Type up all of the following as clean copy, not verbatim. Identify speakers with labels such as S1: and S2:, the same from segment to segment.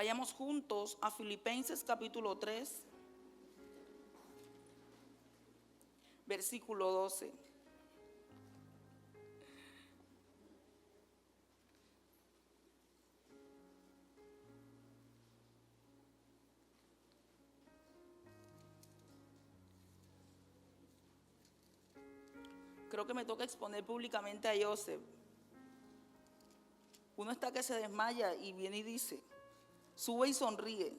S1: Vayamos juntos a Filipenses capítulo 3, versículo 12. Creo que me toca exponer públicamente a Joseph. Uno está que se desmaya y viene y dice, sube y sonríe.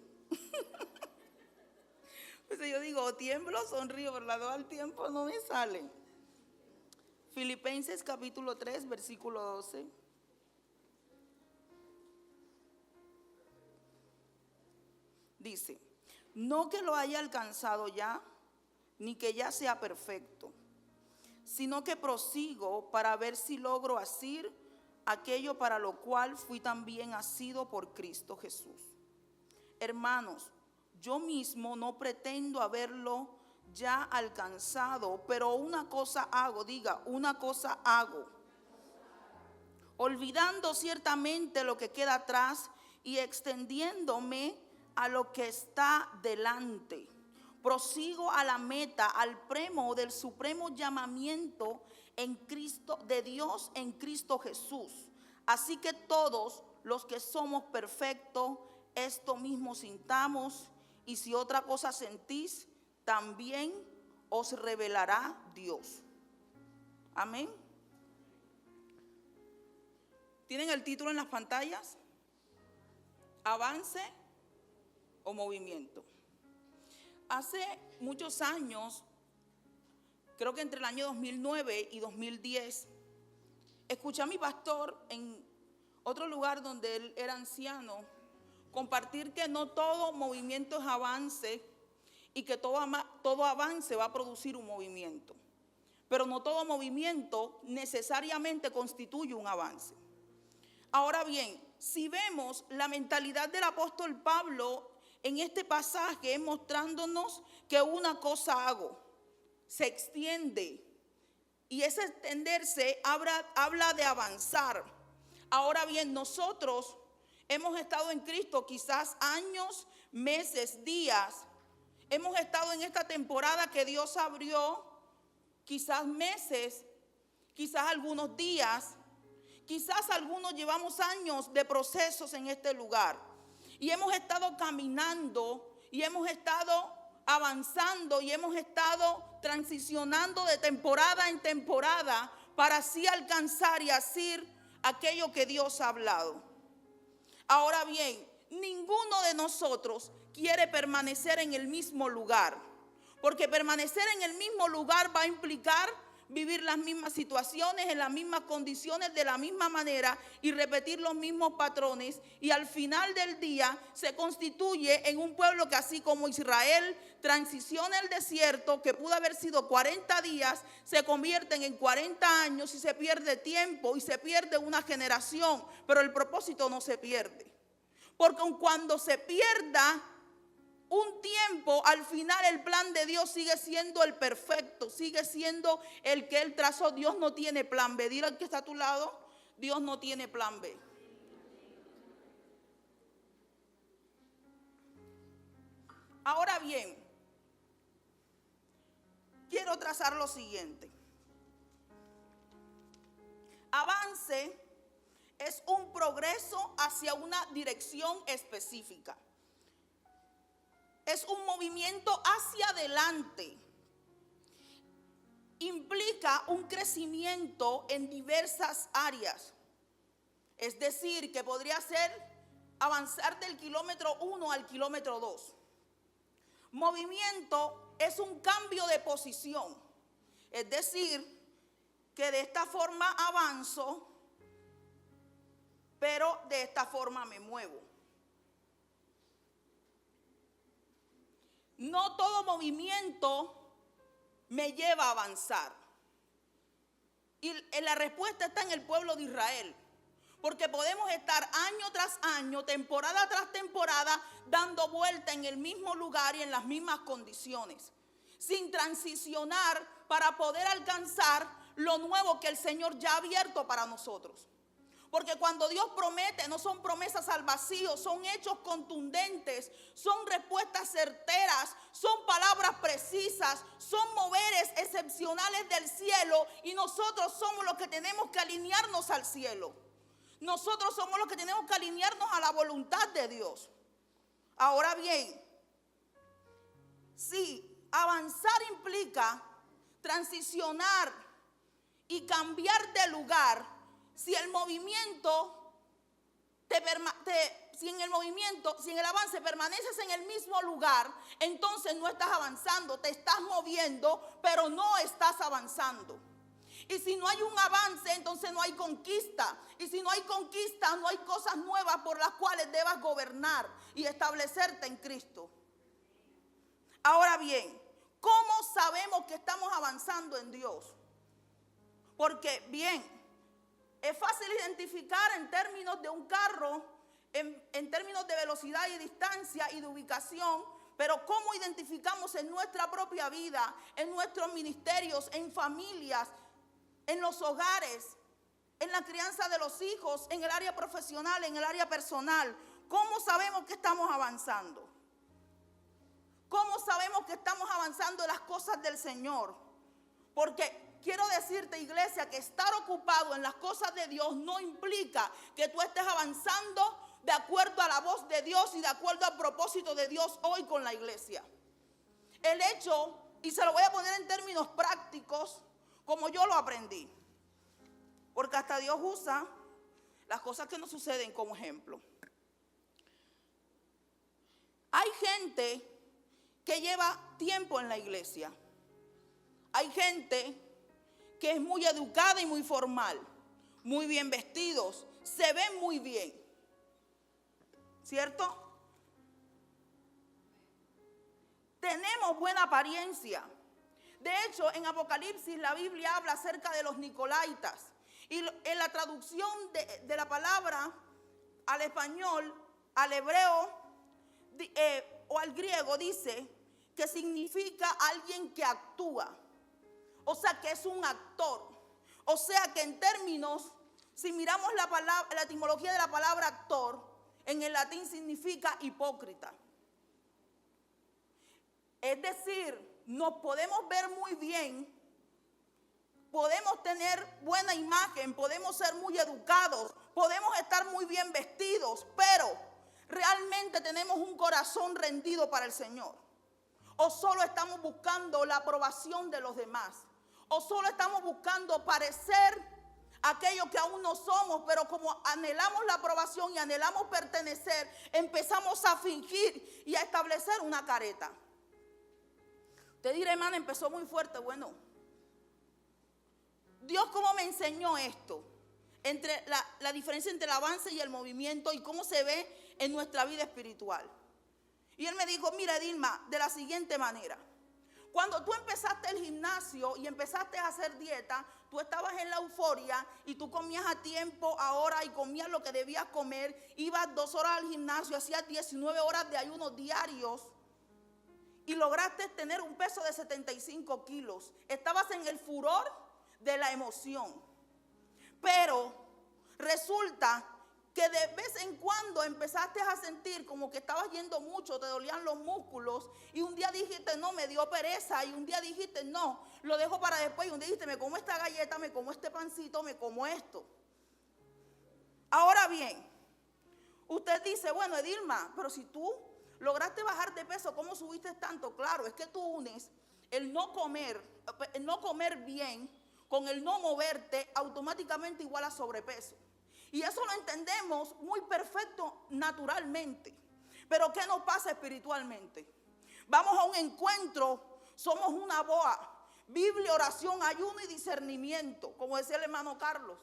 S1: Entonces yo digo, tiemblo o sonrío, pero la dos al tiempo no me sale. Filipenses capítulo 3, versículo 12. Dice, no que lo haya alcanzado ya, ni que ya sea perfecto, sino que prosigo para ver si logro asir aquello para lo cual fui también asido por Cristo Jesús. Hermanos, yo mismo no pretendo haberlo ya alcanzado, pero una cosa hago, diga, una cosa hago, olvidando ciertamente lo que queda atrás y extendiéndome a lo que está delante. Prosigo a la meta, al premio del supremo llamamiento en Cristo, de Dios en Cristo Jesús. Así que todos los que somos perfectos, esto mismo sintamos, y si otra cosa sentís, también os revelará Dios. Amén. ¿Tienen el título en las pantallas? ¿Avance o movimiento? Hace muchos años, creo que entre el año 2009 y 2010, escuché a mi pastor en otro lugar donde él era anciano compartir que no todo movimiento es avance y que todo avance va a producir un movimiento. Pero no todo movimiento necesariamente constituye un avance. Ahora bien, si vemos la mentalidad del apóstol Pablo en este pasaje es mostrándonos que una cosa hago, se extiende, y ese extenderse habla de avanzar. Ahora bien, nosotros hemos estado en Cristo quizás años, meses, días. Hemos estado en esta temporada que Dios abrió, quizás meses, quizás algunos días, quizás algunos llevamos años de procesos en este lugar. Y hemos estado caminando y hemos estado avanzando y hemos estado transicionando de temporada en temporada para así alcanzar y asir aquello que Dios ha hablado. Ahora bien, ninguno de nosotros quiere permanecer en el mismo lugar, porque permanecer en el mismo lugar va a implicar vivir las mismas situaciones, en las mismas condiciones, de la misma manera y repetir los mismos patrones, y al final del día se constituye en un pueblo que, así como Israel transiciona el desierto, que pudo haber sido 40 días, se convierten en 40 años y se pierde tiempo y se pierde una generación, pero el propósito no se pierde, porque cuando se pierda un tiempo, al final el plan de Dios sigue siendo el perfecto, sigue siendo el que Él trazó. Dios no tiene plan B. Dile al que está a tu lado, Dios no tiene plan B. Ahora bien, quiero trazar lo siguiente. Avance es un progreso hacia una dirección específica. Es un movimiento hacia adelante. Implica un crecimiento en diversas áreas. Es decir, que podría ser avanzar del kilómetro 1 al kilómetro 2. Movimiento es un cambio de posición. Es decir, que de esta forma avanzo, pero de esta forma me muevo. No todo movimiento me lleva a avanzar. Y la respuesta está en el pueblo de Israel. Porque podemos estar año tras año, temporada tras temporada, dando vuelta en el mismo lugar y en las mismas condiciones, sin transicionar para poder alcanzar lo nuevo que el Señor ya ha abierto para nosotros. Porque cuando Dios promete, no son promesas al vacío, son hechos contundentes, son respuestas certeras, son palabras precisas, son moveres excepcionales del cielo, y nosotros somos los que tenemos que alinearnos al cielo. Nosotros somos los que tenemos que alinearnos a la voluntad de Dios. Ahora bien, si avanzar implica transicionar y cambiar de lugar, si en el avance permaneces en el mismo lugar, entonces no estás avanzando, te estás moviendo, pero no estás avanzando. Y si no hay un avance, entonces no hay conquista. Y si no hay conquista, no hay cosas nuevas por las cuales debas gobernar y establecerte en Cristo. Ahora bien, ¿cómo sabemos que estamos avanzando en Dios? Porque bien, es fácil identificar en términos de un carro, en términos de velocidad y distancia y de ubicación, pero ¿cómo identificamos en nuestra propia vida, en nuestros ministerios, en familias, en los hogares, en la crianza de los hijos, en el área profesional, en el área personal? ¿Cómo sabemos que estamos avanzando? ¿Cómo sabemos que estamos avanzando en las cosas del Señor? Porque quiero decirte, iglesia, que estar ocupado en las cosas de Dios no implica que tú estés avanzando de acuerdo a la voz de Dios y de acuerdo al propósito de Dios hoy con la iglesia. El hecho, y se lo voy a poner en términos prácticos, como yo lo aprendí, porque hasta Dios usa las cosas que nos suceden como ejemplo. Hay gente que lleva tiempo en la iglesia. Hay gente que es muy educada y muy formal, muy bien vestidos, se ven muy bien, ¿cierto? Tenemos buena apariencia. De hecho, en Apocalipsis la Biblia habla acerca de los nicolaítas. Y en la traducción de la palabra al español, al hebreo o al griego, dice que significa alguien que actúa. O sea, que es un actor. O sea, que en términos, si miramos la etimología de la palabra actor, en el latín significa hipócrita. Es decir, nos podemos ver muy bien, podemos tener buena imagen, podemos ser muy educados, podemos estar muy bien vestidos, pero realmente tenemos un corazón rendido para el Señor. O solo estamos buscando la aprobación de los demás. O solo estamos buscando parecer aquello que aún no somos, pero como anhelamos la aprobación y anhelamos pertenecer, empezamos a fingir y a establecer una careta. Usted dirá, hermana, empezó muy fuerte. Bueno, Dios cómo me enseñó esto, entre la diferencia entre el avance y el movimiento y cómo se ve en nuestra vida espiritual. Y Él me dijo, mira, Dilma, de la siguiente manera. Cuando tú empezaste el gimnasio y empezaste a hacer dieta, tú estabas en la euforia y tú comías a tiempo, a hora, y comías lo que debías comer. Ibas 2 horas al gimnasio, hacías 19 horas de ayunos diarios y lograste tener un peso de 75 kilos. Estabas en el furor de la emoción. Pero resulta que de vez en cuando empezaste a sentir como que estabas yendo mucho, te dolían los músculos, y un día dijiste, no, me dio pereza, y un día dijiste, no, lo dejo para después, y un día dijiste, me como esta galleta, me como este pancito, me como esto. Ahora bien, usted dice, bueno, Edilma, pero si tú lograste bajar de peso, ¿cómo subiste tanto? Claro, es que tú unes el no comer bien con el no moverte, automáticamente igual a sobrepeso. Y eso lo entendemos muy perfecto naturalmente. Pero ¿qué nos pasa espiritualmente? Vamos a un encuentro, somos una boa. Biblia, oración, ayuno y discernimiento, como decía el hermano Carlos.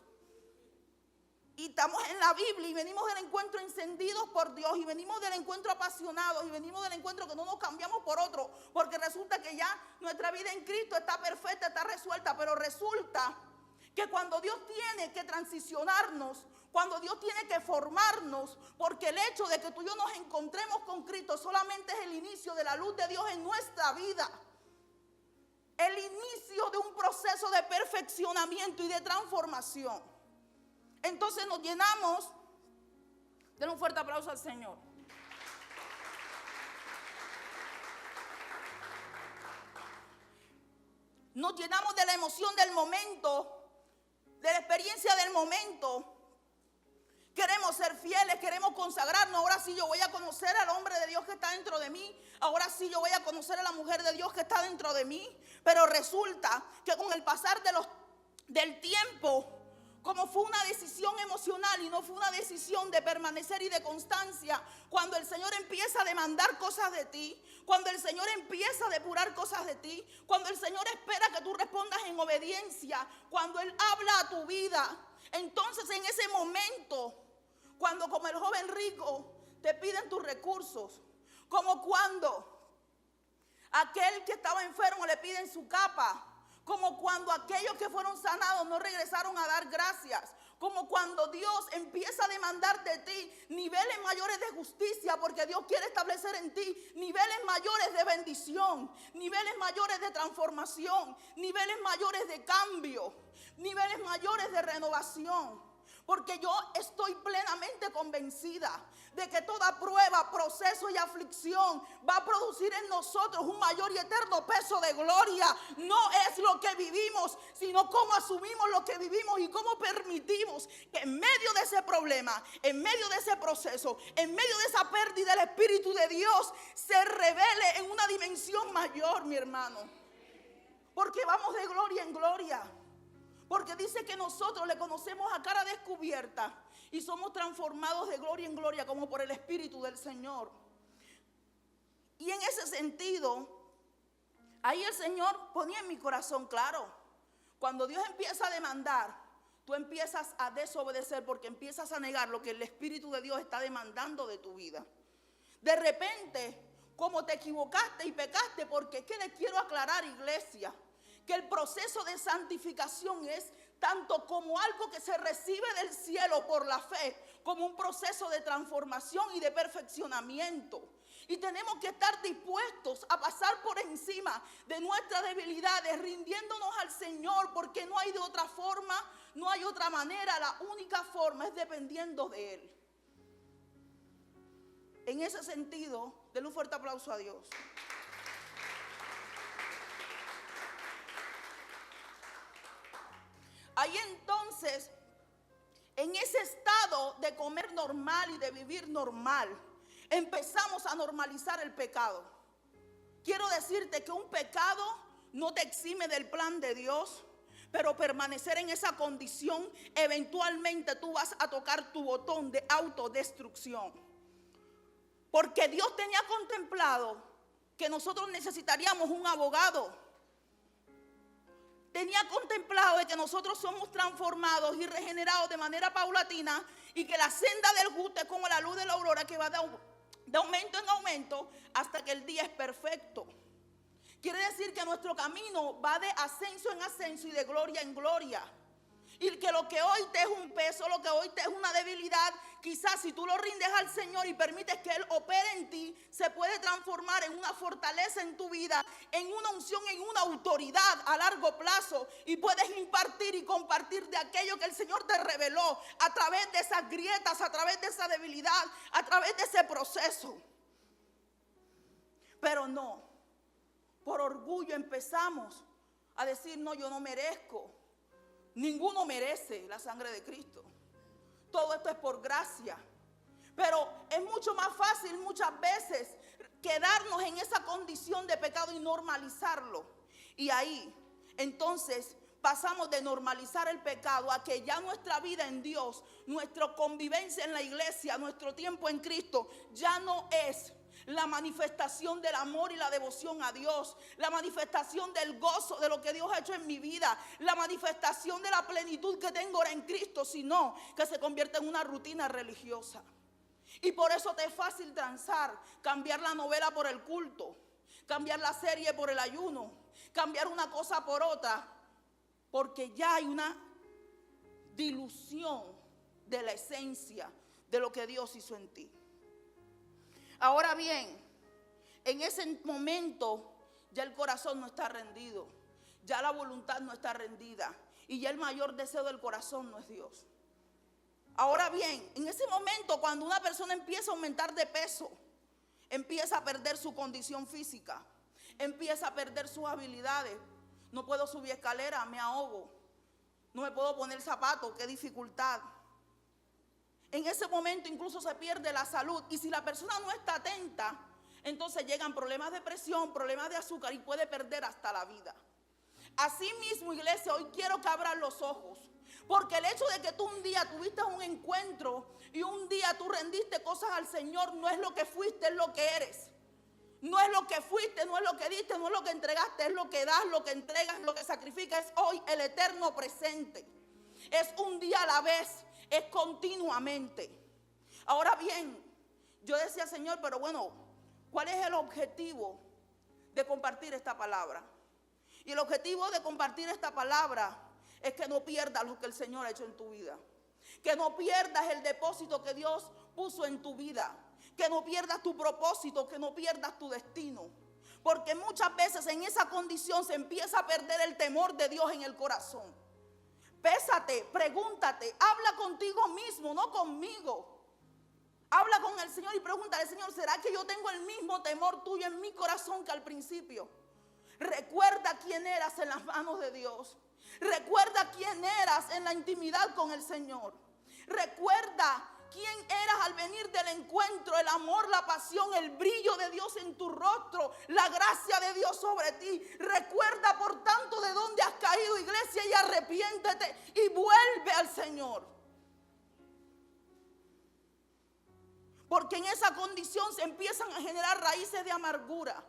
S1: Y estamos en la Biblia y venimos del encuentro encendidos por Dios, y venimos del encuentro apasionados, y venimos del encuentro que no nos cambiamos por otro, porque resulta que ya nuestra vida en Cristo está perfecta, está resuelta. Pero resulta que cuando Dios tiene que transicionarnos, cuando Dios tiene que formarnos, porque el hecho de que tú y yo nos encontremos con Cristo solamente es el inicio de la luz de Dios en nuestra vida, el inicio de un proceso de perfeccionamiento y de transformación. Entonces nos llenamos. Denle un fuerte aplauso al Señor. Nos llenamos de la emoción del momento, de la experiencia del momento. Queremos ser fieles, queremos consagrarnos. Ahora sí yo voy a conocer al hombre de Dios que está dentro de mí. Ahora sí yo voy a conocer a la mujer de Dios que está dentro de mí. Pero resulta que con el pasar del tiempo, como fue una decisión emocional y no fue una decisión de permanecer y de constancia, cuando el Señor empieza a demandar cosas de ti, cuando el Señor empieza a depurar cosas de ti, cuando el Señor espera que tú respondas en obediencia, cuando Él habla a tu vida, entonces en ese momento, cuando como el joven rico te piden tus recursos, como cuando aquel que estaba enfermo le piden su capa, como cuando aquellos que fueron sanados no regresaron a dar gracias, como cuando Dios empieza a demandar de ti niveles mayores de justicia, porque Dios quiere establecer en ti niveles mayores de bendición, niveles mayores de transformación, niveles mayores de cambio, niveles mayores de renovación. Porque yo estoy plenamente convencida de que toda prueba, proceso y aflicción va a producir en nosotros un mayor y eterno peso de gloria. No es lo que vivimos, sino cómo asumimos lo que vivimos y cómo permitimos que en medio de ese problema, en medio de ese proceso, en medio de esa pérdida del Espíritu de Dios, se revele en una dimensión mayor, mi hermano. Porque vamos de gloria en gloria. Porque dice que nosotros le conocemos a cara descubierta y somos transformados de gloria en gloria como por el Espíritu del Señor. Y en ese sentido, ahí el Señor ponía en mi corazón, claro, cuando Dios empieza a demandar, tú empiezas a desobedecer porque empiezas a negar lo que el Espíritu de Dios está demandando de tu vida. De repente, como te equivocaste y pecaste, porque es que les quiero aclarar, iglesia, que el proceso de santificación es tanto como algo que se recibe del cielo por la fe, como un proceso de transformación y de perfeccionamiento. Y tenemos que estar dispuestos a pasar por encima de nuestras debilidades, rindiéndonos al Señor, porque no hay de otra forma, no hay otra manera. La única forma es dependiendo de Él. En ese sentido, denle un fuerte aplauso a Dios. Ahí entonces, en ese estado de comer normal y de vivir normal, empezamos a normalizar el pecado. Quiero decirte que un pecado no te exime del plan de Dios, pero permanecer en esa condición, eventualmente tú vas a tocar tu botón de autodestrucción. Porque Dios tenía contemplado que nosotros necesitaríamos un abogado. Tenía contemplado de que nosotros somos transformados y regenerados de manera paulatina y que la senda del justo es como la luz de la aurora que va de aumento en aumento hasta que el día es perfecto. Quiere decir que nuestro camino va de ascenso en ascenso y de gloria en gloria. Y que lo que hoy te es un peso, lo que hoy te es una debilidad, quizás si tú lo rindes al Señor y permites que Él opere en ti, se puede transformar en una fortaleza en tu vida, en una unción, en una autoridad a largo plazo. Y puedes impartir y compartir de aquello que el Señor te reveló a través de esas grietas, a través de esa debilidad, a través de ese proceso. Pero no, por orgullo empezamos a decir, no, yo no merezco. Ninguno merece la sangre de Cristo. Todo esto es por gracia. Pero es mucho más fácil muchas veces quedarnos en esa condición de pecado y normalizarlo. Y ahí, entonces, pasamos de normalizar el pecado a que ya nuestra vida en Dios, nuestra convivencia en la iglesia, nuestro tiempo en Cristo, ya no es la manifestación del amor y la devoción a Dios, la manifestación del gozo de lo que Dios ha hecho en mi vida, la manifestación de la plenitud que tengo ahora en Cristo, sino que se convierte en una rutina religiosa. Y por eso te es fácil transar, cambiar la novela por el culto, cambiar la serie por el ayuno, cambiar una cosa por otra, porque ya hay una dilución de la esencia de lo que Dios hizo en ti. Ahora bien, en ese momento ya el corazón no está rendido, ya la voluntad no está rendida y ya el mayor deseo del corazón no es Dios. Ahora bien, en ese momento cuando una persona empieza a aumentar de peso, empieza a perder su condición física, empieza a perder sus habilidades. No puedo subir escalera, me ahogo. No me puedo poner zapatos, qué dificultad. En ese momento incluso se pierde la salud. Y si la persona no está atenta, entonces llegan problemas de presión, problemas de azúcar y puede perder hasta la vida. Así mismo, iglesia, hoy quiero que abran los ojos. Porque el hecho de que tú un día tuviste un encuentro y un día tú rendiste cosas al Señor, no es lo que fuiste, es lo que eres. No es lo que fuiste, no es lo que diste, no es lo que entregaste, es lo que das, lo que entregas, lo que sacrificas. Es hoy el eterno presente. Es un día a la vez, es continuamente. Ahora bien, yo decía, Señor, pero bueno, ¿cuál es el objetivo de compartir esta palabra? Y el objetivo de compartir esta palabra es que no pierdas lo que el Señor ha hecho en tu vida. Que no pierdas el depósito que Dios puso en tu vida. Que no pierdas tu propósito, que no pierdas tu destino. Porque muchas veces en esa condición se empieza a perder el temor de Dios en el corazón. Pésate, pregúntate, habla contigo mismo, no conmigo. Habla con el Señor y pregúntale, Señor, ¿será que yo tengo el mismo temor tuyo en mi corazón que al principio? Recuerda quién eras en las manos de Dios. Recuerda quién eras en la intimidad con el Señor. Recuerda quién eras al venir del encuentro, el amor, la pasión, el brillo de Dios en tu rostro, la gracia de Dios sobre ti. Recuerda por tanto de dónde has caído, iglesia, y arrepiéntete y vuelve al Señor. Porque en esa condición se empiezan a generar raíces de amargura.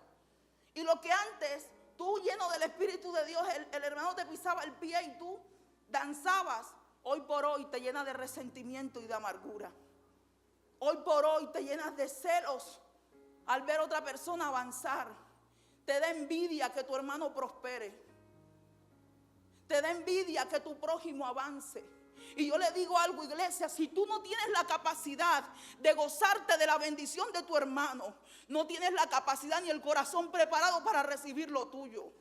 S1: Y lo que antes tú, lleno del Espíritu de Dios, el hermano te pisaba el pie y tú danzabas, hoy por hoy te llenas de resentimiento y de amargura. Hoy por hoy te llenas de celos al ver a otra persona avanzar. Te da envidia que tu hermano prospere. Te da envidia que tu prójimo avance. Y yo le digo algo, iglesia, si tú no tienes la capacidad de gozarte de la bendición de tu hermano, no tienes la capacidad ni el corazón preparado para recibir lo tuyo.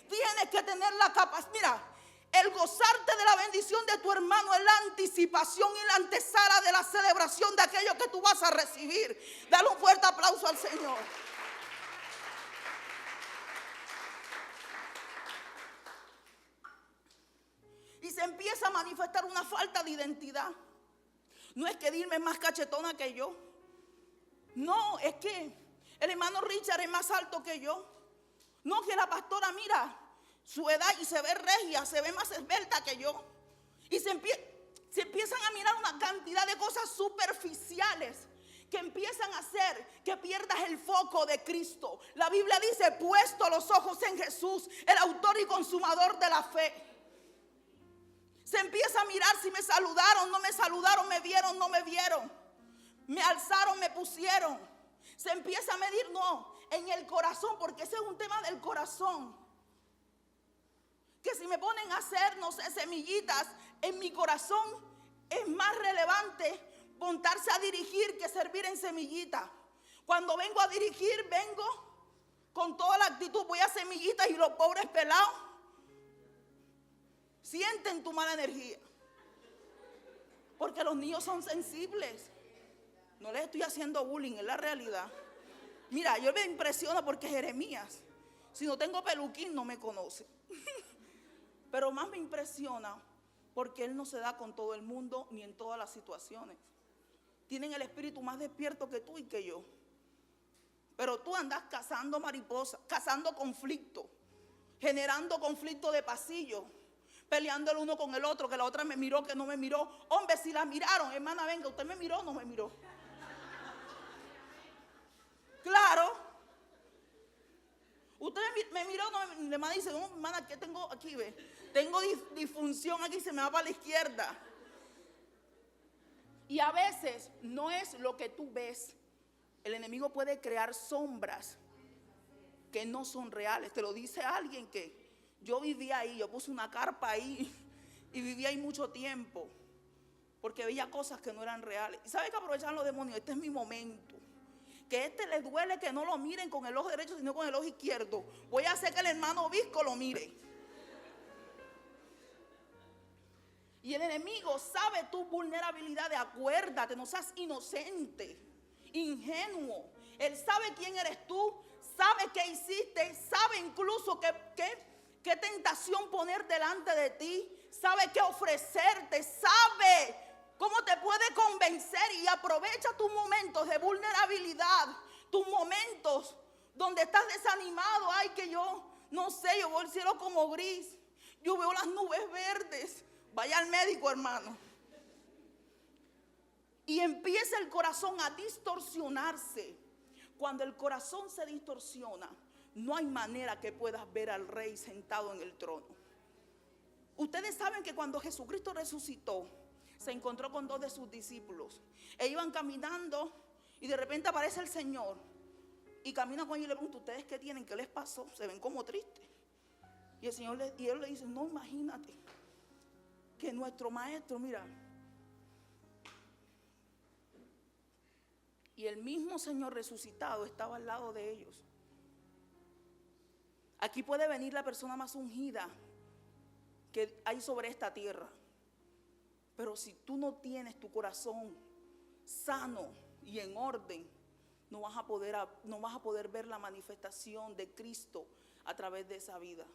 S1: Tienes que tener la capacidad. Mira, el gozarte de la bendición de tu hermano es la anticipación y la antesala de la celebración de aquello que tú vas a recibir. Dale un fuerte aplauso al Señor. Y se empieza a manifestar una falta de identidad. No es que Dilma es más cachetona que yo. No, es que el hermano Richard es más alto que yo. No, que la pastora mira su edad y se ve regia, se ve más esbelta que yo. Y se empiezan a mirar una cantidad de cosas superficiales que empiezan a hacer que pierdas el foco de Cristo. La Biblia dice, puesto los ojos en Jesús, el autor y consumador de la fe. Se empieza a mirar si me saludaron, no me saludaron, me vieron, no me vieron. Me alzaron, me pusieron. Se empieza a medir, no, en el corazón, porque ese es un tema del corazón. Que si me ponen a hacer, no sé, semillitas, en mi corazón es más relevante montarse a dirigir que servir en semillita. Cuando vengo a dirigir, vengo con toda la actitud, voy a semillitas y los pobres pelados sienten tu mala energía. Porque los niños son sensibles. No les estoy haciendo bullying, es la realidad. Mira, yo me impresiono porque Jeremías, si no tengo peluquín, no me conoce. Pero más me impresiona porque él no se da con todo el mundo ni en todas las situaciones. Tienen el espíritu más despierto que tú y que yo. Pero tú andas cazando mariposas, cazando conflictos, generando conflictos de pasillo, peleando el uno con el otro, que la otra me miró, que no me miró. Hombre, si la miraron, hermana, venga, ¿usted me miró o no me miró? Claro. Usted me miró, no me, la hermana dice, no, hermana, ¿qué tengo aquí? Ve? Tengo disfunción aquí, se me va para la izquierda. Y a veces no es lo que tú ves. El enemigo puede crear sombras que no son reales. Te lo dice alguien que yo vivía ahí, yo puse una carpa ahí y viví ahí mucho tiempo porque veía cosas que no eran reales. ¿Y sabe qué aprovechan los demonios? Este es mi momento. Que le duele que no lo miren con el ojo derecho, sino con el ojo izquierdo. Voy a hacer que el hermano Visco lo mire. Y el enemigo sabe tu vulnerabilidad. Acuérdate, no seas inocente, ingenuo. Él sabe quién eres tú, sabe qué hiciste, sabe incluso qué tentación poner delante de ti, sabe qué ofrecerte, sabe cómo te puede convencer, y aprovecha tus momentos de vulnerabilidad, tus momentos donde estás desanimado. Ay, que yo no sé, yo veo el cielo como gris, yo veo las nubes verdes. Vaya al médico, hermano. Y empieza el corazón a distorsionarse. Cuando el corazón se distorsiona, no hay manera que puedas ver al Rey sentado en el trono. Ustedes saben que cuando Jesucristo resucitó, se encontró con 2 de sus discípulos. E iban caminando y de repente aparece el Señor y camina con ellos y le pregunta: ¿ustedes qué tienen? ¿Qué les pasó? Se ven como tristes. Y él le dice: no, imagínate que nuestro maestro, mira, y el mismo Señor resucitado estaba al lado de ellos. Aquí puede venir la persona más ungida que hay sobre esta tierra, pero si tú no tienes tu corazón sano y en orden, no vas a poder ver la manifestación de Cristo a través de esa vida.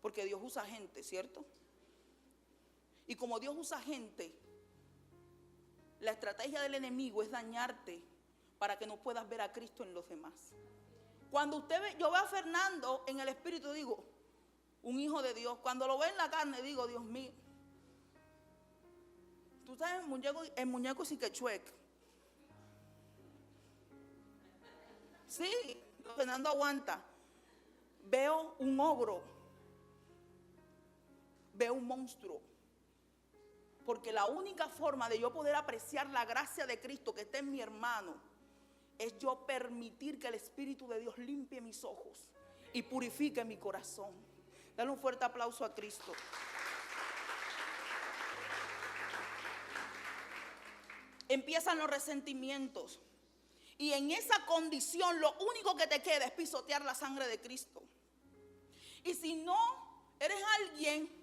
S1: Porque Dios usa gente, ¿cierto? Y como Dios usa gente, la estrategia del enemigo es dañarte para que no puedas ver a Cristo en los demás. Cuando yo veo a Fernando en el espíritu, digo, un hijo de Dios. Cuando lo veo en la carne, digo, Dios mío. Tú sabes, el muñeco Siquechuec. Sí, Fernando aguanta. Veo un ogro. Veo un monstruo. Porque la única forma de yo poder apreciar la gracia de Cristo que está en mi hermano es yo permitir que el Espíritu de Dios limpie mis ojos y purifique mi corazón. Dale un fuerte aplauso a Cristo. Empiezan los resentimientos. Y en esa condición lo único que te queda es pisotear la sangre de Cristo. Y si no eres alguien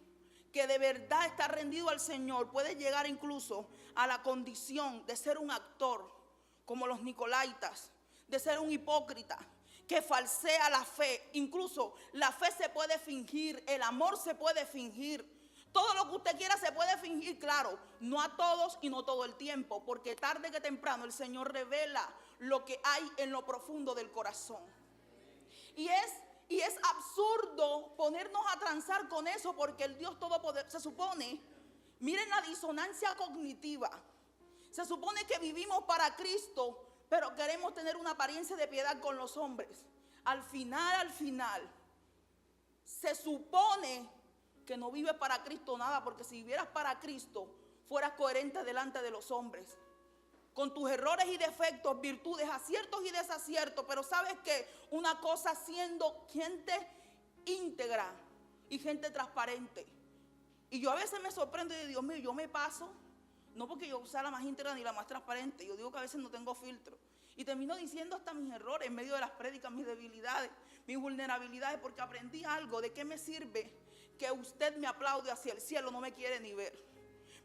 S1: que de verdad está rendido al Señor, puedes llegar incluso a la condición de ser un actor, como los nicolaitas, de ser un hipócrita que falsea la fe. Incluso la fe se puede fingir, el amor se puede fingir, todo lo que usted quiera se puede fingir, claro, no a todos y no todo el tiempo, porque tarde que temprano el Señor revela lo que hay en lo profundo del corazón. Y es absurdo ponernos a transar con eso, porque el Dios Todopoderoso, se supone, miren la disonancia cognitiva, se supone que vivimos para Cristo, pero queremos tener una apariencia de piedad con los hombres. Al final, se supone que no vives para Cristo nada, porque si vivieras para Cristo, fueras coherente delante de los hombres, con tus errores y defectos, virtudes, aciertos y desaciertos. Pero sabes que una cosa, siendo gente íntegra y gente transparente. Y yo a veces me sorprendo de Dios mío, yo me paso, no porque yo sea la más íntegra ni la más transparente, yo digo que a veces no tengo filtro. Y termino diciendo hasta mis errores en medio de las prédicas, mis debilidades, mis vulnerabilidades, porque aprendí algo. ¿De qué me sirve que usted me aplaude hacia el cielo? No me quiere ni ver.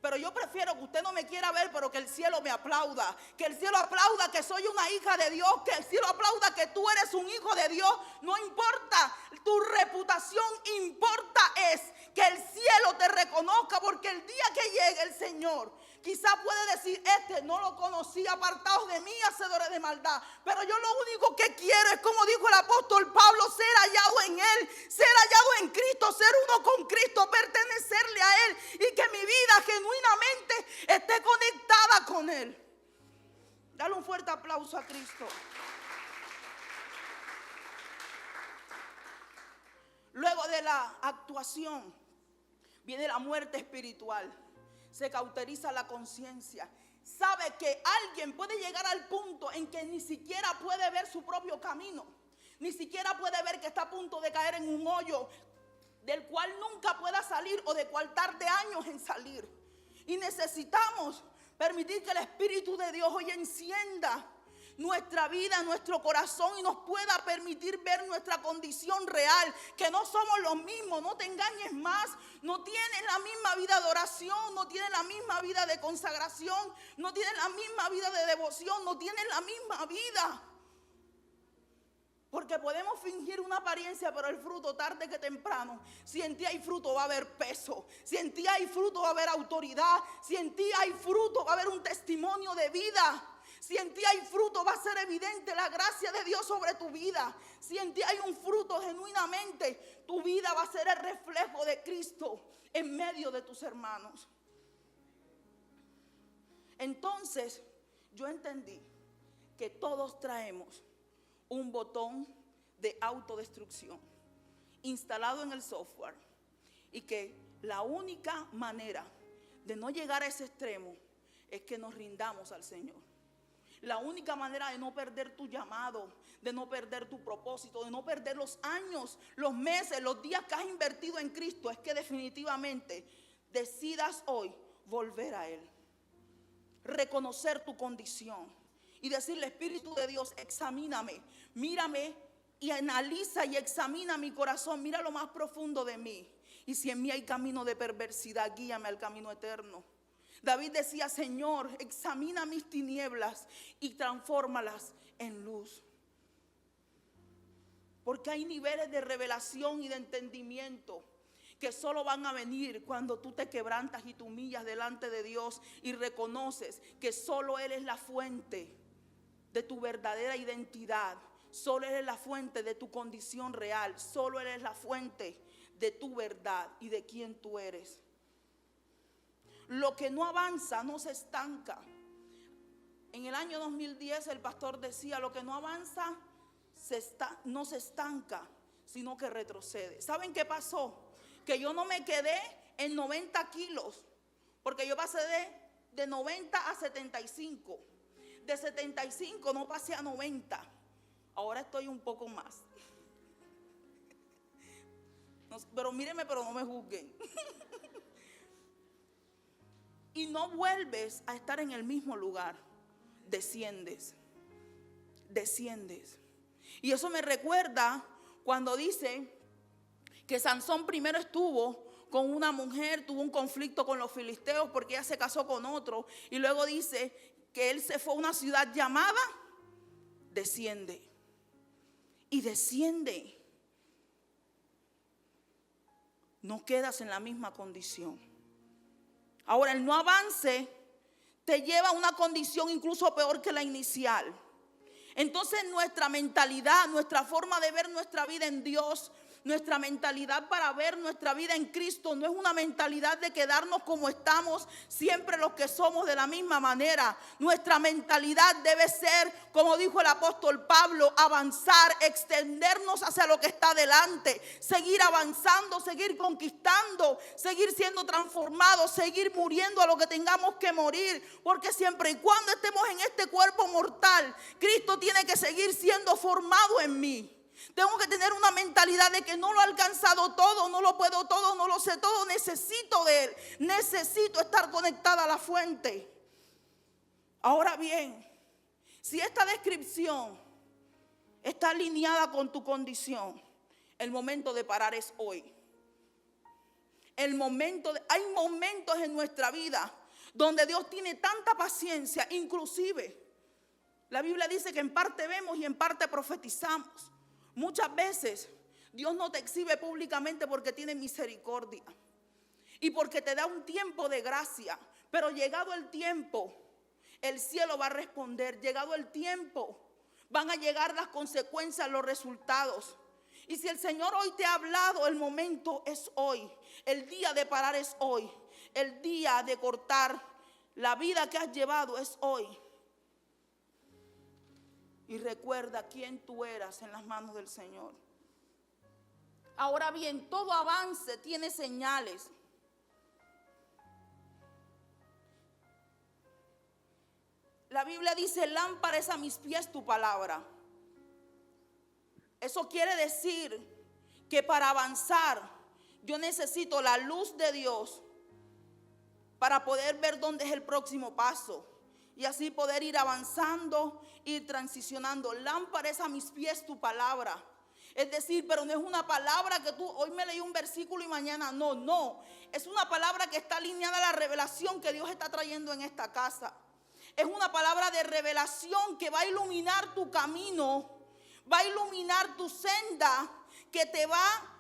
S1: Pero yo prefiero que usted no me quiera ver, pero que el cielo me aplauda. Que el cielo aplauda que soy una hija de Dios. Que el cielo aplauda que tú eres un hijo de Dios. No importa tu reputación, importa es que el cielo te reconozca. Porque el día que llegue el Señor, quizá puede decir: este no lo conocí, apartados de mí, hacedores de maldad. Pero yo lo único que quiero es, como dijo el apóstol Pablo, ser hallado en Él, ser hallado en Cristo, ser uno con Cristo, pertenecerle a Él, y que mi vida genuinamente esté conectada con Él. Dale un fuerte aplauso a Cristo. Luego de la actuación viene la muerte espiritual. Se cauteriza la conciencia. Sabe que alguien puede llegar al punto en que ni siquiera puede ver su propio camino. Ni siquiera puede ver que está a punto de caer en un hoyo del cual nunca pueda salir, o de cual tarde años en salir. Y necesitamos permitir que el Espíritu de Dios hoy encienda nuestra vida, nuestro corazón y nos pueda permitir ver nuestra condición real, que no somos los mismos. No te engañes más, no tienes la misma vida de oración, no tienes la misma vida de consagración, no tienes la misma vida de devoción, no tienes la misma vida. Porque podemos fingir una apariencia, pero el fruto tarde que temprano, si en ti hay fruto va a haber peso, si en ti hay fruto va a haber autoridad, si en ti hay fruto va a haber un testimonio de vida, si en ti hay fruto va a ser evidente la gracia de Dios sobre tu vida, si en ti hay un fruto genuinamente, tu vida va a ser el reflejo de Cristo en medio de tus hermanos. Entonces yo entendí que todos traemos un botón de autodestrucción instalado en el software y que la única manera de no llegar a ese extremo es que nos rindamos al Señor. La única manera de no perder tu llamado, de no perder tu propósito, de no perder los años, los meses, los días que has invertido en Cristo es que definitivamente decidas hoy volver a Él, reconocer tu condición y decirle: Espíritu de Dios, examíname, mírame y analiza y examina mi corazón, mira lo más profundo de mí. Y si en mí hay camino de perversidad, guíame al camino eterno. David decía: Señor, examina mis tinieblas y transfórmalas en luz. Porque hay niveles de revelación y de entendimiento que solo van a venir cuando tú te quebrantas y te humillas delante de Dios y reconoces que solo Él es la fuente de tu verdadera identidad, solo Él es la fuente de tu condición real, solo Él es la fuente de tu verdad y de quién tú eres. Lo que no avanza no se estanca. En el año 2010 el pastor decía: lo que no avanza no se estanca, sino que retrocede. ¿Saben qué pasó? Que yo no me quedé en 90 kilos, porque yo pasé de 90 a 75. De 75 no pasé a 90. Ahora estoy un poco más. Pero mírenme, pero no me juzguen. Y no vuelves a estar en el mismo lugar. Desciendes. Desciendes. Y eso me recuerda cuando dice que Sansón primero estuvo con una mujer, tuvo un conflicto con los filisteos porque ella se casó con otro. Y luego dice que él se fue a una ciudad llamada Desciende. Y desciende. No quedas en la misma condición. Ahora, el no avance te lleva a una condición incluso peor que la inicial. Entonces nuestra mentalidad, nuestra forma de ver nuestra vida en Dios, nuestra mentalidad para ver nuestra vida en Cristo no es una mentalidad de quedarnos como estamos, siempre los que somos de la misma manera. Nuestra mentalidad debe ser, como dijo el apóstol Pablo, avanzar, extendernos hacia lo que está delante, seguir avanzando, seguir conquistando, seguir siendo transformados, seguir muriendo a lo que tengamos que morir, porque siempre y cuando estemos en este cuerpo mortal, Cristo tiene que seguir siendo formado en mí. Tengo que tener una mentalidad de que no lo he alcanzado todo, no lo puedo todo, no lo sé todo, necesito de Él, necesito estar conectada a la fuente. Ahora bien, si esta descripción está alineada con tu condición, el momento de parar es hoy. Hay momentos en nuestra vida donde Dios tiene tanta paciencia, inclusive la Biblia dice que en parte vemos y en parte profetizamos. Muchas veces Dios no te exhibe públicamente porque tiene misericordia y porque te da un tiempo de gracia, pero llegado el tiempo, el cielo va a responder. Llegado el tiempo, van a llegar las consecuencias, los resultados. Y si el Señor hoy te ha hablado, el momento es hoy. El día de parar es hoy. El día de cortar la vida que has llevado es hoy. Y recuerda quién tú eras en las manos del Señor. Ahora bien, todo avance tiene señales. La Biblia dice: lámpara es a mis pies tu palabra. Eso quiere decir que para avanzar yo necesito la luz de Dios para poder ver dónde es el próximo paso. y así poder ir avanzando, ir transicionando. Lámpara es a mis pies tu palabra. Es decir, pero no es una palabra que tú, hoy me leí un versículo y mañana no. Es una palabra que está alineada a la revelación que Dios está trayendo en esta casa. Es una palabra de revelación que va a iluminar tu camino, va a iluminar tu senda, que te va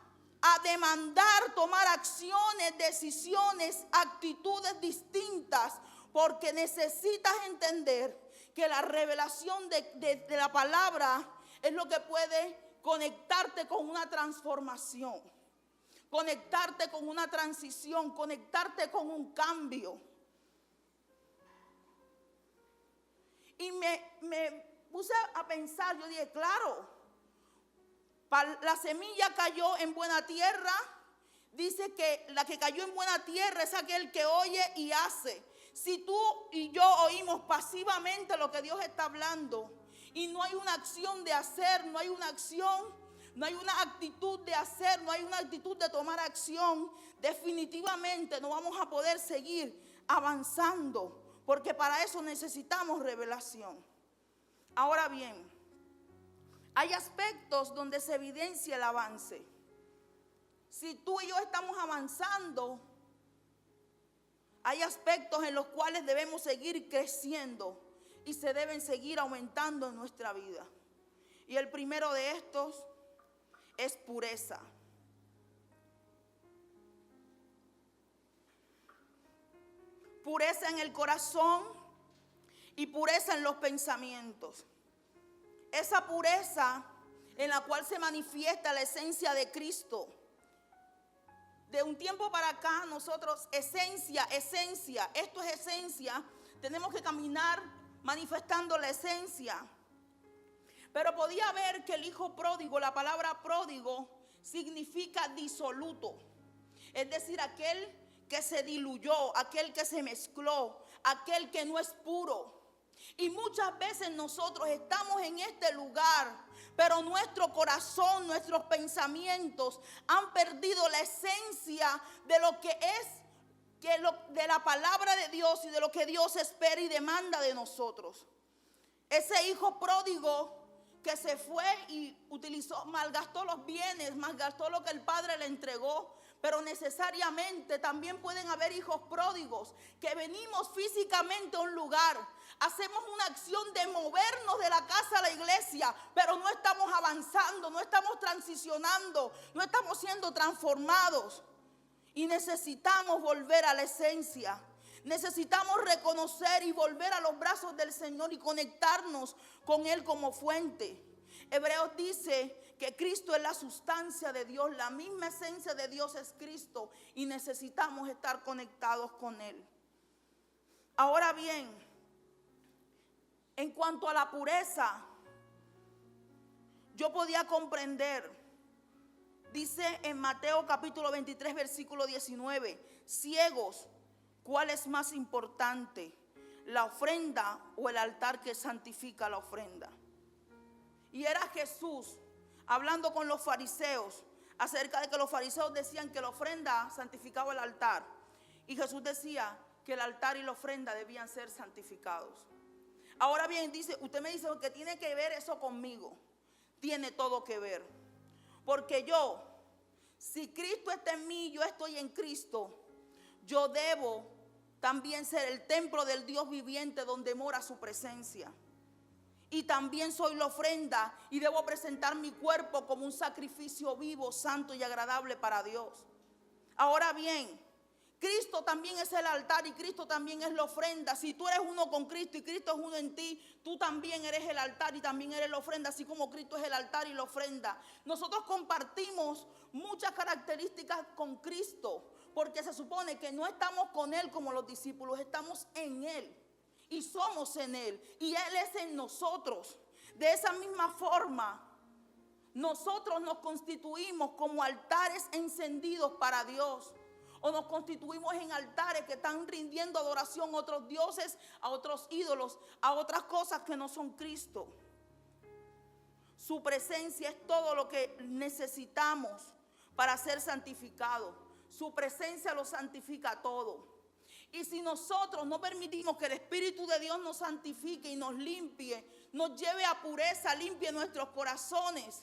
S1: a demandar tomar acciones, decisiones, actitudes distintas, porque necesitas entender que la revelación de la palabra es lo que puede conectarte con una transformación, conectarte con una transición, conectarte con un cambio. Y me puse a pensar, yo dije, claro, la semilla cayó en buena tierra. Dice que la que cayó en buena tierra es aquel que oye y hace. Si tú y yo oímos pasivamente lo que Dios está hablando y no hay una acción de hacer, no hay una acción, no hay una actitud de hacer, no hay una actitud de tomar acción, definitivamente no vamos a poder seguir avanzando, porque para eso necesitamos revelación. Ahora bien, hay aspectos donde se evidencia el avance. Si tú y yo estamos avanzando, hay aspectos en los cuales debemos seguir creciendo y se deben seguir aumentando en nuestra vida. Y el primero de estos es pureza. Pureza en el corazón y pureza en los pensamientos. Esa pureza en la cual se manifiesta la esencia de Cristo. De un tiempo para acá nosotros, esencia, esto es esencia, tenemos que caminar manifestando la esencia. Pero podía ver que el hijo pródigo, la palabra pródigo significa disoluto. Es decir, aquel que se diluyó, aquel que se mezcló, aquel que no es puro. Y muchas veces nosotros estamos en este lugar, pero nuestro corazón, nuestros pensamientos han perdido la esencia de lo que es, de la palabra de Dios y de lo que Dios espera y demanda de nosotros. Ese hijo pródigo que se fue y malgastó los bienes, malgastó lo que el padre le entregó. Pero necesariamente también pueden haber hijos pródigos que venimos físicamente a un lugar, hacemos una acción de movernos de la casa a la iglesia, pero no estamos avanzando, no estamos transicionando, no estamos siendo transformados. Y necesitamos volver a la esencia. Necesitamos reconocer y volver a los brazos del Señor y conectarnos con Él como fuente. Hebreos dice que Cristo es la sustancia de Dios, la misma esencia de Dios es Cristo y necesitamos estar conectados con Él. Ahora bien, en cuanto a la pureza, yo podía comprender, dice en Mateo capítulo 23 versículo 19, ciegos, ¿cuál es más importante? ¿La ofrenda o el altar que santifica la ofrenda? Y era Jesús hablando con los fariseos acerca de que los fariseos decían que la ofrenda santificaba el altar. Y Jesús decía que el altar y la ofrenda debían ser santificados. Ahora bien, dice, usted me dice que tiene que ver eso conmigo. Tiene todo que ver. Porque si Cristo está en mí, yo estoy en Cristo, yo debo también ser el templo del Dios viviente donde mora su presencia. Y también soy la ofrenda y debo presentar mi cuerpo como un sacrificio vivo, santo y agradable para Dios. Ahora bien, Cristo también es el altar y Cristo también es la ofrenda. Si tú eres uno con Cristo y Cristo es uno en ti, tú también eres el altar y también eres la ofrenda, así como Cristo es el altar y la ofrenda. Nosotros compartimos muchas características con Cristo, porque se supone que no estamos con Él como los discípulos, estamos en Él. Y somos en Él y Él es en nosotros. De esa misma forma, nosotros nos constituimos como altares encendidos para Dios. O nos constituimos en altares que están rindiendo adoración a otros dioses, a otros ídolos, a otras cosas que no son Cristo. Su presencia es todo lo que necesitamos para ser santificados. Su presencia lo santifica todo. Y si nosotros no permitimos que el Espíritu de Dios nos santifique y nos limpie, nos lleve a pureza, limpie nuestros corazones,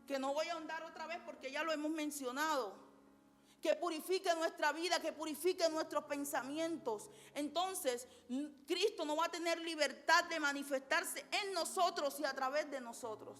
S1: que no voy a ahondar otra vez porque ya lo hemos mencionado, que purifique nuestra vida, que purifique nuestros pensamientos, entonces Cristo no va a tener libertad de manifestarse en nosotros y a través de nosotros.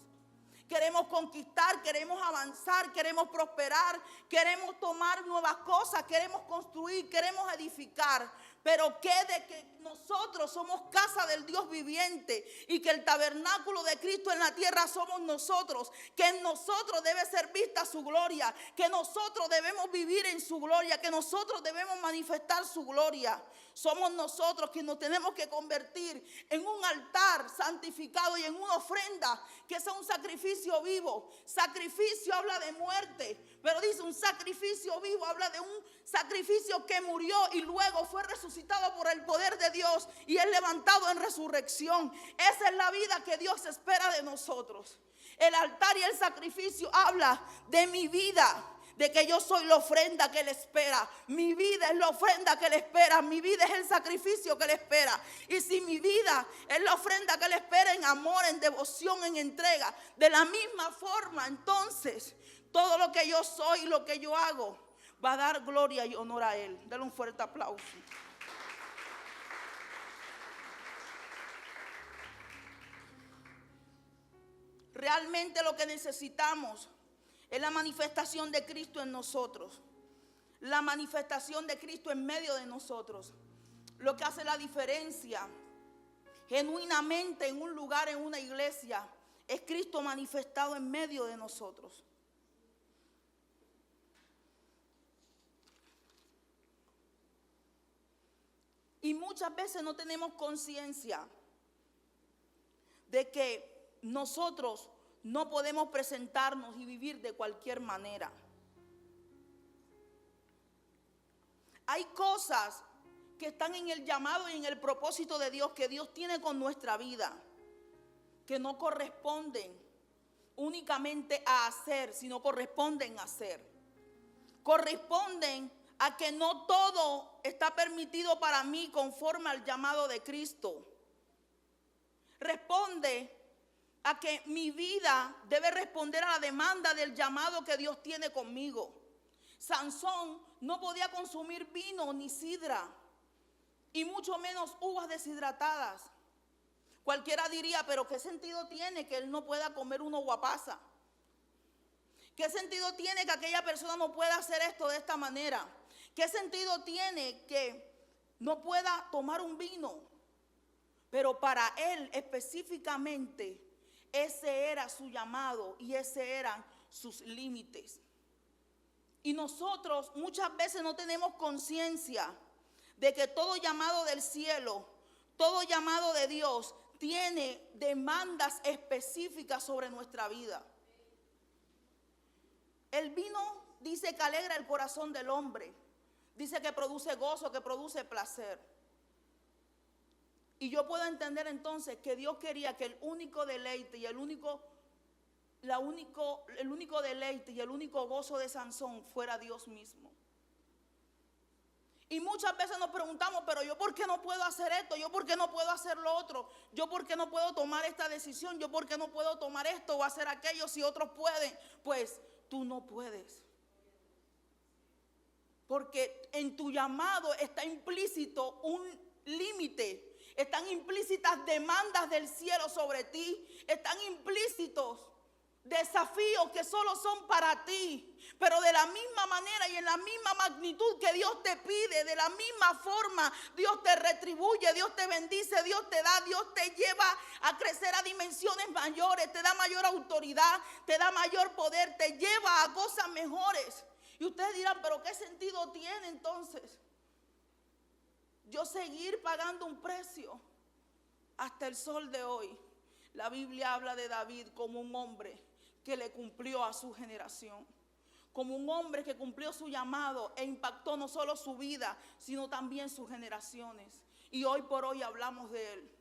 S1: Queremos conquistar, queremos avanzar, queremos prosperar, queremos tomar nuevas cosas, queremos construir, queremos edificar. Pero quede que nosotros somos casa del Dios viviente y que el tabernáculo de Cristo en la tierra somos nosotros, que en nosotros debe ser vista su gloria, que nosotros debemos vivir en su gloria, que nosotros debemos manifestar su gloria. Somos nosotros quienes nos tenemos que convertir en un altar santificado y en una ofrenda que sea un sacrificio vivo. Sacrificio habla de muerte, pero dice un sacrificio vivo, habla de un sacrificio que murió y luego fue resucitado por el poder de Dios y es levantado en resurrección. Esa es la vida que Dios espera de nosotros. El altar y el sacrificio habla de mi vida, de que yo soy la ofrenda que Él espera. Mi vida es la ofrenda que Él espera. Mi vida es el sacrificio que Él espera. Y si mi vida es la ofrenda que Él espera en amor, en devoción, en entrega, de la misma forma, entonces todo lo que yo soy y lo que yo hago va a dar gloria y honor a Él. Dale un fuerte aplauso. Realmente lo que necesitamos es la manifestación de Cristo en nosotros. La manifestación de Cristo en medio de nosotros. Lo que hace la diferencia genuinamente en un lugar, en una iglesia, es Cristo manifestado en medio de nosotros. Y muchas veces no tenemos conciencia de que nosotros no podemos presentarnos y vivir de cualquier manera. Hay cosas que están en el llamado y en el propósito de Dios que Dios tiene con nuestra vida, que no corresponden únicamente a hacer, sino corresponden a hacer. Corresponden a que no todo está permitido para mí conforme al llamado de Cristo. Responde a que mi vida debe responder a la demanda del llamado que Dios tiene conmigo. Sansón no podía consumir vino ni sidra, y mucho menos uvas deshidratadas. Cualquiera diría, pero ¿qué sentido tiene que él no pueda comer una uva pasa? ¿Qué sentido tiene que aquella persona no pueda hacer esto de esta manera? ¿Qué sentido tiene que no pueda tomar un vino? Pero para él específicamente, ese era su llamado y ese eran sus límites. Y nosotros muchas veces no tenemos conciencia de que todo llamado del cielo, todo llamado de Dios tiene demandas específicas sobre nuestra vida. El vino dice que alegra el corazón del hombre, dice que produce gozo, que produce placer. Y yo puedo entender entonces que Dios quería que el único deleite y el único deleite y el único gozo de Sansón fuera Dios mismo. Y muchas veces nos preguntamos, pero yo ¿por qué no puedo hacer esto? ¿Yo por qué no puedo hacer lo otro? ¿Yo por qué no puedo tomar esta decisión? ¿Yo por qué no puedo tomar esto o hacer aquello si otros pueden? Pues tú no puedes. Porque en tu llamado está implícito un límite. Están implícitas demandas del cielo sobre ti. Están implícitos desafíos que solo son para ti. Pero de la misma manera y en la misma magnitud que Dios te pide, de la misma forma Dios te retribuye, Dios te bendice, Dios te da, Dios te lleva a crecer a dimensiones mayores, te da mayor autoridad, te da mayor poder, te lleva a cosas mejores. Y ustedes dirán, pero ¿qué sentido tiene entonces yo seguir pagando un precio hasta el sol de hoy? La Biblia habla de David como un hombre que le cumplió a su generación, como un hombre que cumplió su llamado e impactó no solo su vida, sino también sus generaciones. Y hoy por hoy hablamos de él.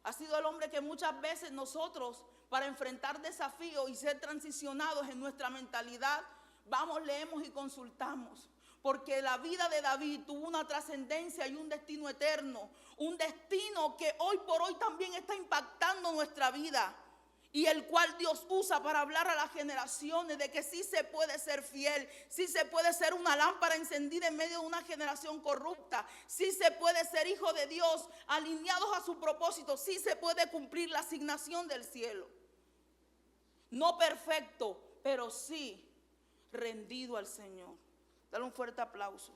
S1: Ha sido el hombre que muchas veces nosotros, para enfrentar desafíos y ser transicionados en nuestra mentalidad, vamos, leemos y consultamos. porque la vida de David tuvo una trascendencia y un destino eterno, un destino que hoy por hoy también está impactando nuestra vida, y el cual Dios usa para hablar a las generaciones de que sí se puede ser fiel, sí se puede ser una lámpara encendida en medio de una generación corrupta, sí se puede ser hijo de Dios alineados a su propósito, sí se puede cumplir la asignación del cielo. No perfecto, pero sí rendido al Señor. Dale un fuerte aplauso.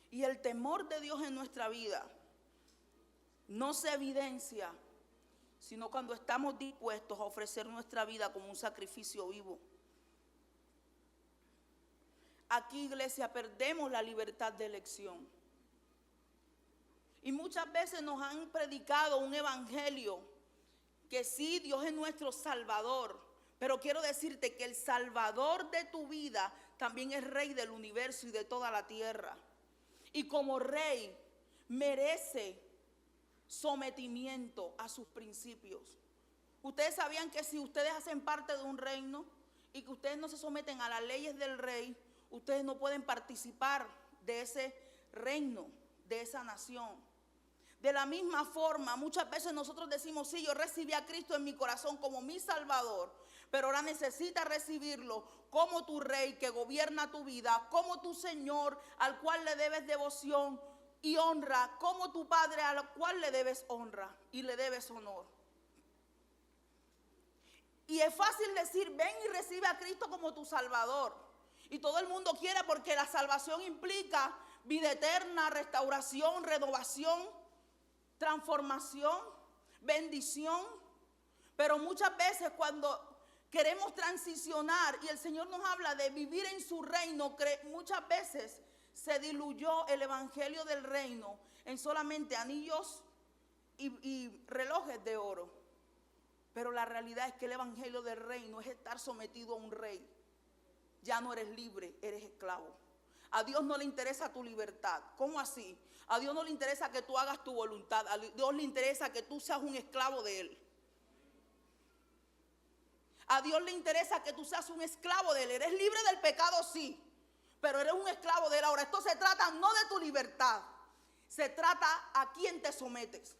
S1: Y el temor de Dios en nuestra vida no se evidencia sino cuando estamos dispuestos a ofrecer nuestra vida como un sacrificio vivo. Aquí, iglesia, perdemos la libertad de elección. Y muchas veces nos han predicado un evangelio que sí, Dios es nuestro Salvador, pero quiero decirte que el Salvador de tu vida también es Rey del universo y de toda la tierra. Y como Rey merece sometimiento a sus principios. Ustedes sabían que si ustedes hacen parte de un reino y que ustedes no se someten a las leyes del rey, ustedes no pueden participar de ese reino, de esa nación. De la misma forma, muchas veces nosotros decimos, sí, yo recibí a Cristo en mi corazón como mi Salvador, pero ahora necesitas recibirlo como tu Rey que gobierna tu vida, como tu Señor al cual le debes devoción y honra, como tu Padre al cual le debes honra y le debes honor. Y es fácil decir, ven y recibe a Cristo como tu Salvador. Y todo el mundo quiere, porque la salvación implica vida eterna, restauración, renovación, transformación, bendición. Pero muchas veces cuando queremos transicionar y el Señor nos habla de vivir en su reino, muchas veces se diluyó el evangelio del reino en solamente anillos y relojes de oro. Pero la realidad es que el evangelio del reino es estar sometido a un rey. Ya no eres libre, eres esclavo. A Dios no le interesa tu libertad. ¿Cómo así? A Dios no le interesa que tú hagas tu voluntad. A Dios le interesa que tú seas un esclavo de Él. A Dios le interesa que tú seas un esclavo de Él. Eres libre del pecado, sí, pero eres un esclavo de Él. Ahora, esto se trata no de tu libertad, se trata a quién te sometes.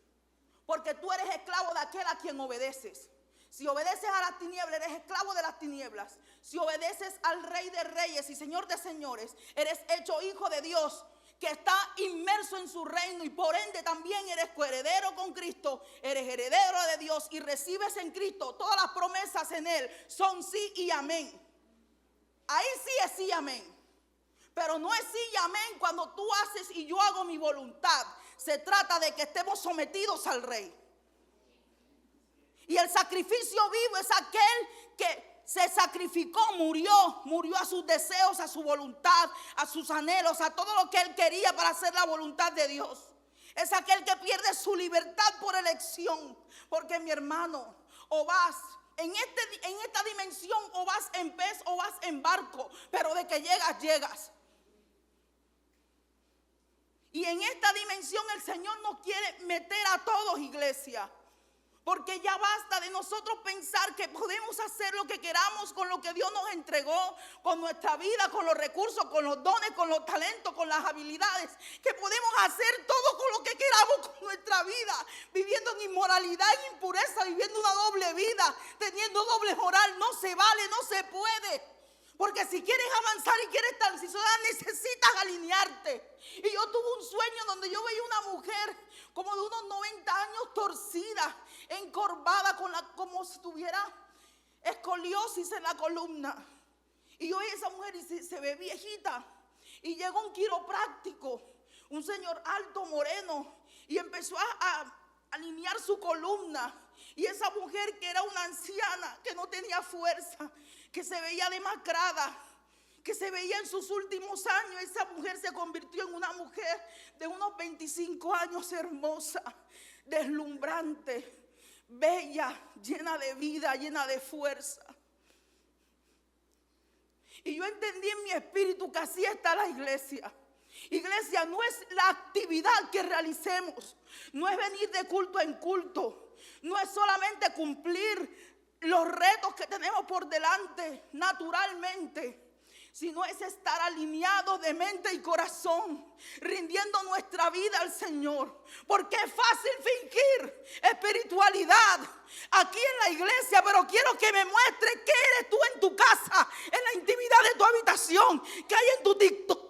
S1: Porque tú eres esclavo de aquel a quien obedeces. Si obedeces a las tinieblas, eres esclavo de las tinieblas. Si obedeces al Rey de Reyes y Señor de Señores, eres hecho hijo de Dios, que está inmerso en su reino, y por ende también eres coheredero con Cristo, eres heredero de Dios y recibes en Cristo todas las promesas en Él, son sí y amén. Ahí sí es sí y amén, pero no es sí y amén cuando tú haces y yo hago mi voluntad. Se trata de que estemos sometidos al Rey. Y el sacrificio vivo es aquel que se sacrificó, murió a sus deseos, a su voluntad, a sus anhelos, a todo lo que él quería para hacer la voluntad de Dios. Es aquel que pierde su libertad por elección. Porque, mi hermano, o vas en esta dimensión, o vas en pez o vas en barco, pero de que llegas, llegas. Y en esta dimensión el Señor nos quiere meter a todos, iglesia. Porque ya basta de nosotros pensar que podemos hacer lo que queramos con lo que Dios nos entregó, con nuestra vida, con los recursos, con los dones, con los talentos, con las habilidades. Que podemos hacer todo con lo que queramos con nuestra vida, viviendo en inmoralidad e impureza, viviendo una doble vida, teniendo doble moral. No se vale, no se puede. Porque si quieres avanzar y quieres transicionar, necesitas alinearte. Y yo tuve un sueño donde yo veía una mujer como de unos 90 años, torcida, encorvada, como si tuviera escoliosis en la columna. Y yo veía a esa mujer y se ve viejita. Y llegó un quiropráctico, un señor alto, moreno, y empezó a alinear su columna. Y esa mujer, que era una anciana, que no tenía fuerza, que se veía demacrada, que se veía en sus últimos años, esa mujer se convirtió en una mujer de unos 25 años, hermosa, deslumbrante, bella, llena de vida, llena de fuerza. Y yo entendí en mi espíritu que así está la iglesia. Iglesia, no es la actividad que realicemos, no es venir de culto en culto, no es solamente cumplir los retos que tenemos por delante naturalmente, sino es estar alineados de mente y corazón, rindiendo nuestra vida al Señor. Porque es fácil fingir espiritualidad aquí en la iglesia, pero quiero que me muestres qué eres tú en tu casa, en la intimidad de tu habitación, qué hay en tu TikTok,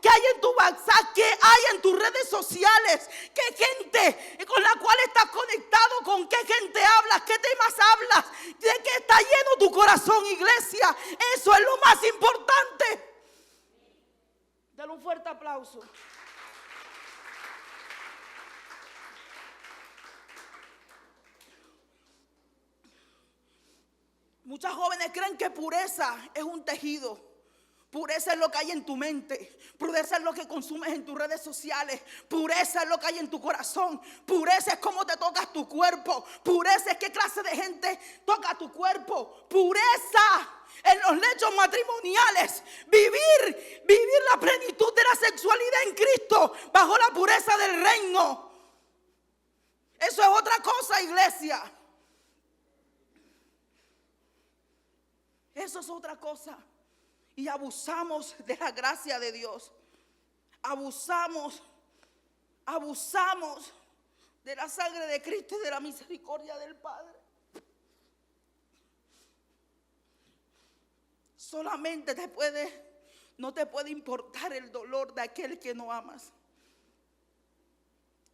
S1: qué hay en tu WhatsApp, qué hay en tus redes sociales, qué gente con la cual estás conectado, con qué gente hablas, qué temas hablas, de qué está lleno tu corazón, iglesia. Eso es lo más importante. Dale un fuerte aplauso. Muchas jóvenes creen que pureza es un tejido. Pureza es lo que hay en tu mente. Pureza es lo que consumes en tus redes sociales. Pureza es lo que hay en tu corazón. Pureza es cómo te tocas tu cuerpo. Pureza es qué clase de gente toca tu cuerpo. Pureza en los lechos matrimoniales. Vivir la plenitud de la sexualidad en Cristo bajo la pureza del reino. Eso es otra cosa, iglesia. Eso es otra cosa. Y abusamos de la gracia de Dios. Abusamos de la sangre de Cristo y de la misericordia del Padre. Solamente no te puede importar el dolor de aquel que no amas.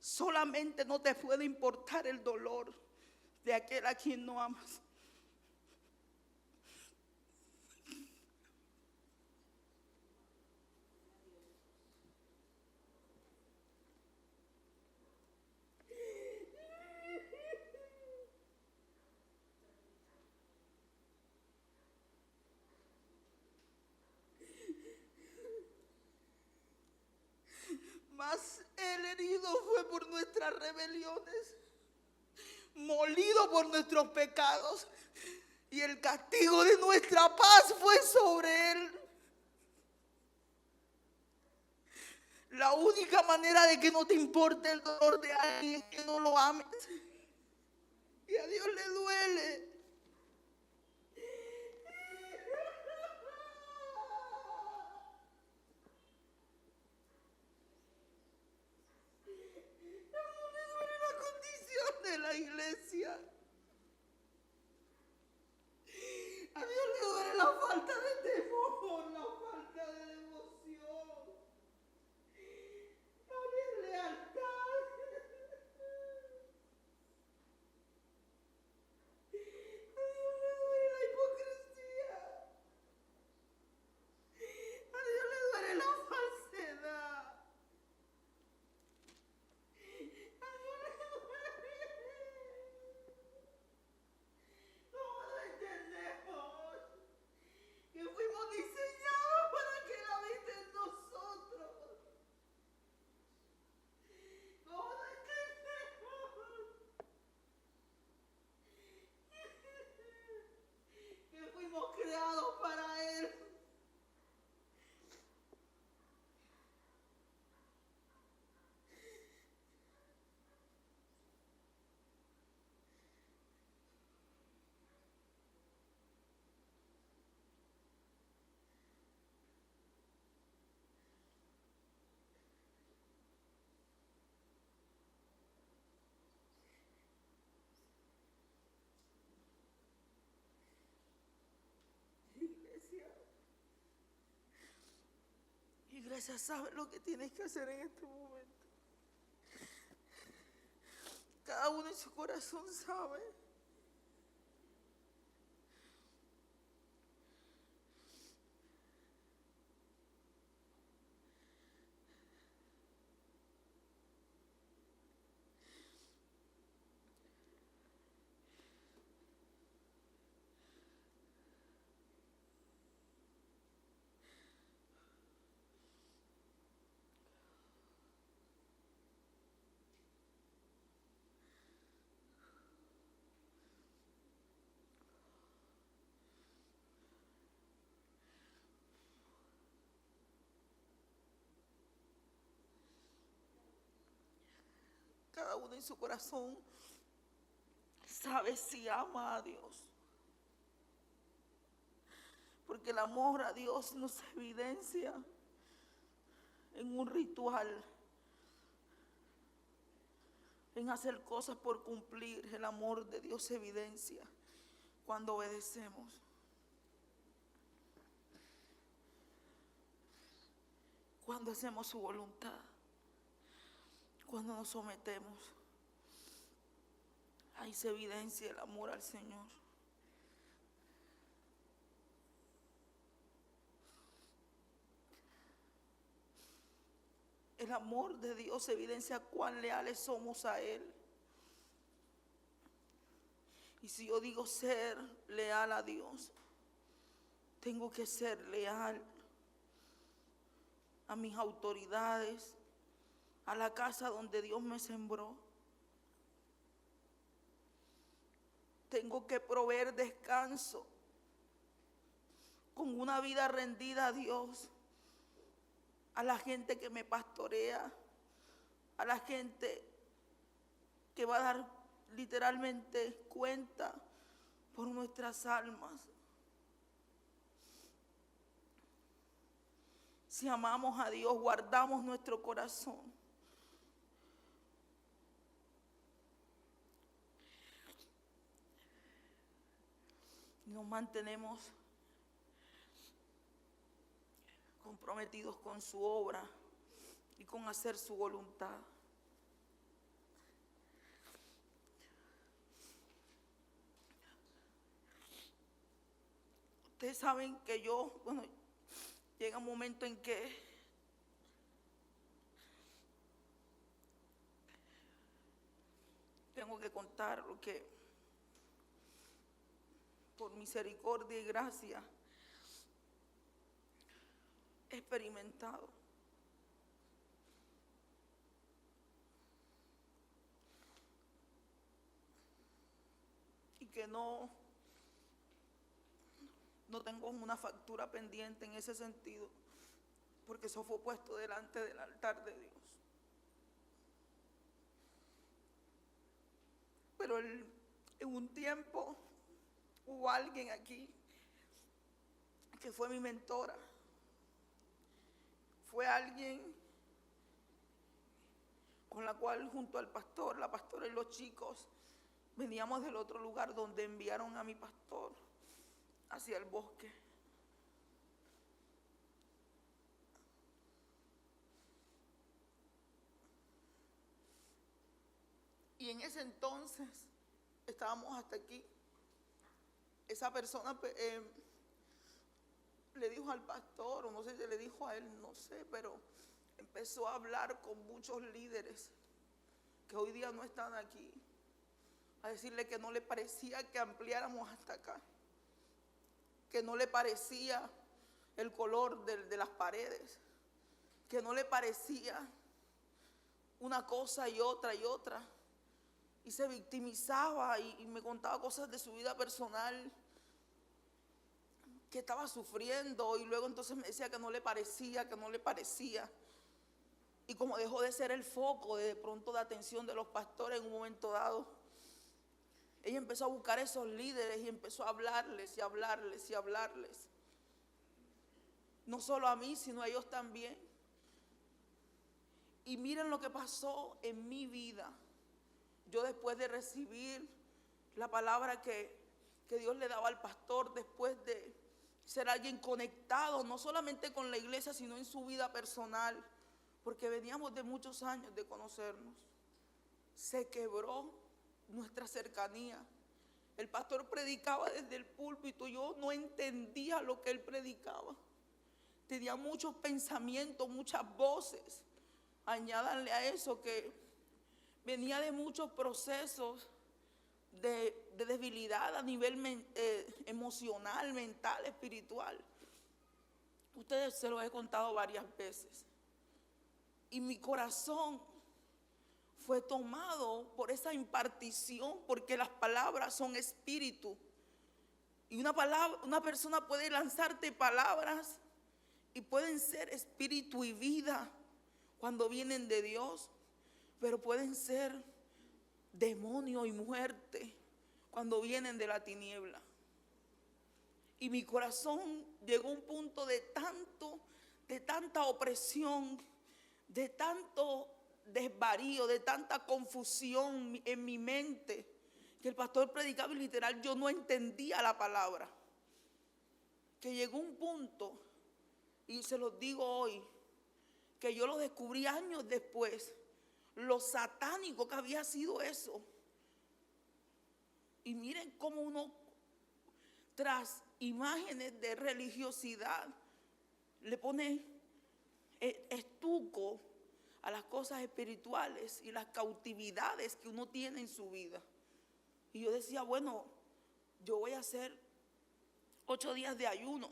S1: Solamente no te puede importar el dolor de aquel a quien no amas. Mas el herido fue por nuestras rebeliones, molido por nuestros pecados, y el castigo de nuestra paz fue sobre él. La única manera de que no te importe el dolor de alguien es que no lo ames. Y a Dios le duele. De la iglesia. A Dios le duele la falta de temor, la falta de devoción, la deslealtad. A Dios le duele la hipocresía. A Dios le duele la falsedad. Que fuimos diseñados para que Él habite en nosotros. No entendemos que fuimos creados para Él. Iglesia, ¿sabes lo que tienes que hacer en este momento? Cada uno en su corazón sabe. cada uno en su corazón sabe si ama a Dios. Porque el amor a Dios no se evidencia en un ritual, en hacer cosas por cumplir. El amor de Dios se evidencia cuando obedecemos. Cuando hacemos su voluntad, cuando nos sometemos, ahí se evidencia el amor al Señor. El amor de Dios se evidencia cuán leales somos a Él. Y si yo digo ser leal a Dios, tengo que ser leal a mis autoridades, a la casa donde Dios me sembró. Tengo que proveer descanso con una vida rendida a Dios, a la gente que me pastorea, a la gente que va a dar literalmente cuenta por nuestras almas. Si amamos a Dios, guardamos nuestro corazón. Nos mantenemos comprometidos con su obra y con hacer su voluntad. Ustedes saben que llega un momento en que tengo que contar lo que por misericordia y gracia he experimentado. Y que no tengo una factura pendiente en ese sentido, porque eso fue puesto delante del altar de Dios. Pero en un tiempo hubo alguien aquí que fue mi mentora. Fue alguien con la cual junto al pastor, la pastora y los chicos veníamos del otro lugar donde enviaron a mi pastor hacia el bosque. Y en ese entonces estábamos hasta aquí. Esa persona le dijo al pastor, o no sé si le dijo a él, no sé, pero empezó a hablar con muchos líderes que hoy día no están aquí, a decirle que no le parecía que ampliáramos hasta acá, que no le parecía el color de las paredes, que no le parecía una cosa y otra, y se victimizaba y me contaba cosas de su vida personal que estaba sufriendo, y luego entonces me decía que no le parecía. Y como dejó de ser el foco de pronto de atención de los pastores en un momento dado, ella empezó a buscar esos líderes y empezó a hablarles. No solo a mí, sino a ellos también. Y miren lo que pasó en mi vida. Yo, después de recibir la palabra que Dios le daba al pastor, después de ser alguien conectado, no solamente con la iglesia, sino en su vida personal, porque veníamos de muchos años de conocernos, se quebró nuestra cercanía. El pastor predicaba desde el púlpito, yo no entendía lo que él predicaba. Tenía muchos pensamientos, muchas voces. Añádanle a eso que venía de muchos procesos de debilidad a nivel emocional, mental, espiritual. Ustedes se los he contado varias veces. Y mi corazón fue tomado por esa impartición, porque las palabras son espíritu. Y una persona puede lanzarte palabras y pueden ser espíritu y vida cuando vienen de Dios, pero pueden ser demonio y muerte cuando vienen de la tiniebla. Y mi corazón llegó a un punto de tanta opresión, de tanto desvarío, de tanta confusión en mi mente, que el pastor predicaba y literal yo no entendía la palabra. Que llegó un punto, y se los digo hoy, que yo lo descubrí años después, lo satánico que había sido eso. Y miren cómo uno, tras imágenes de religiosidad, le pone estuco a las cosas espirituales y las cautividades que uno tiene en su vida. Y yo decía, bueno, yo voy a hacer 8 días de ayuno,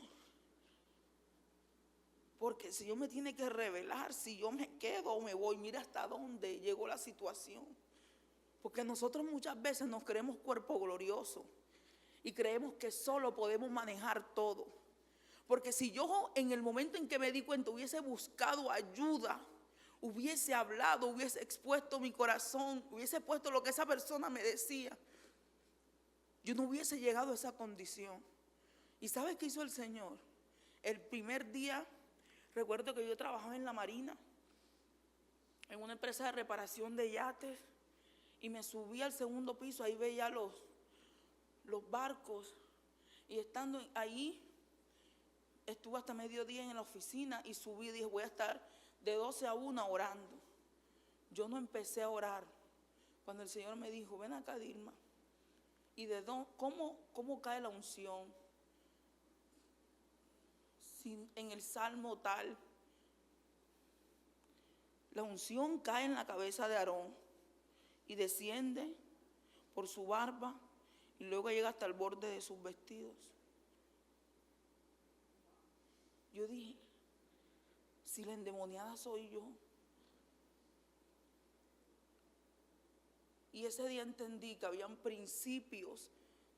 S1: porque si Dios me tiene que revelar, si yo me quedo o me voy, mira hasta dónde llegó la situación. Porque nosotros muchas veces nos creemos cuerpo glorioso y creemos que solo podemos manejar todo. Porque si yo en el momento en que me di cuenta hubiese buscado ayuda, hubiese hablado, hubiese expuesto mi corazón, hubiese puesto lo que esa persona me decía, yo no hubiese llegado a esa condición. ¿Y sabes qué hizo el Señor? El primer día, recuerdo que yo trabajaba en la Marina, en una empresa de reparación de yates, y me subí al segundo piso, ahí veía los barcos, y estando ahí, estuve hasta mediodía en la oficina y subí y dije, voy a estar de 12 a 1 orando. Yo no empecé a orar cuando el Señor me dijo, ven acá, Dilma, y ¿cómo cae la unción? En el Salmo tal, la unción cae en la cabeza de Aarón y desciende por su barba y luego llega hasta el borde de sus vestidos. Yo dije, si la endemoniada soy yo. Y ese día entendí que habían principios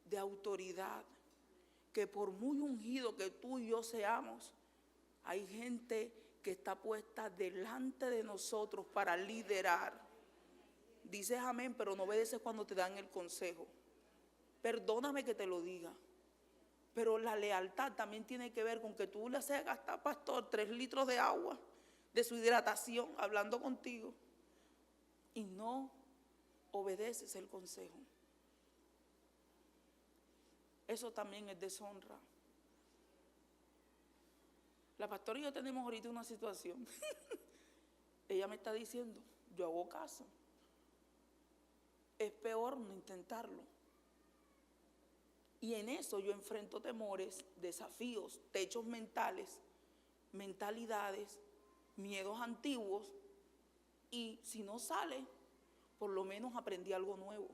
S1: de autoridad, que por muy ungido que tú y yo seamos, hay gente que está puesta delante de nosotros para liderar. Dices amén, pero no obedeces cuando te dan el consejo. Perdóname que te lo diga, pero la lealtad también tiene que ver con que tú le haces gastar, pastor, 3 litros de agua, de su hidratación, hablando contigo, y no obedeces el consejo. Eso también es deshonra. La pastora y yo tenemos ahorita una situación. Ella me está diciendo, yo hago caso. Es peor no intentarlo. Y en eso yo enfrento temores, desafíos, techos mentales, mentalidades, miedos antiguos. Y si no sale, por lo menos aprendí algo nuevo.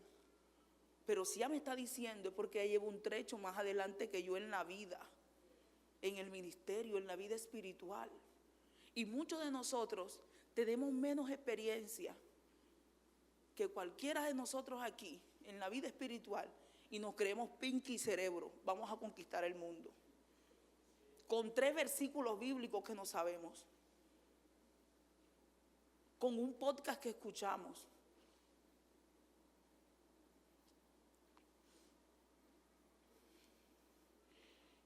S1: Pero si ella me está diciendo es porque ella lleva un trecho más adelante que yo en la vida, en el ministerio, en la vida espiritual. Y muchos de nosotros tenemos menos experiencia que cualquiera de nosotros aquí en la vida espiritual y nos creemos pinky cerebro, vamos a conquistar el mundo. Con 3 versículos bíblicos que no sabemos, con un podcast que escuchamos.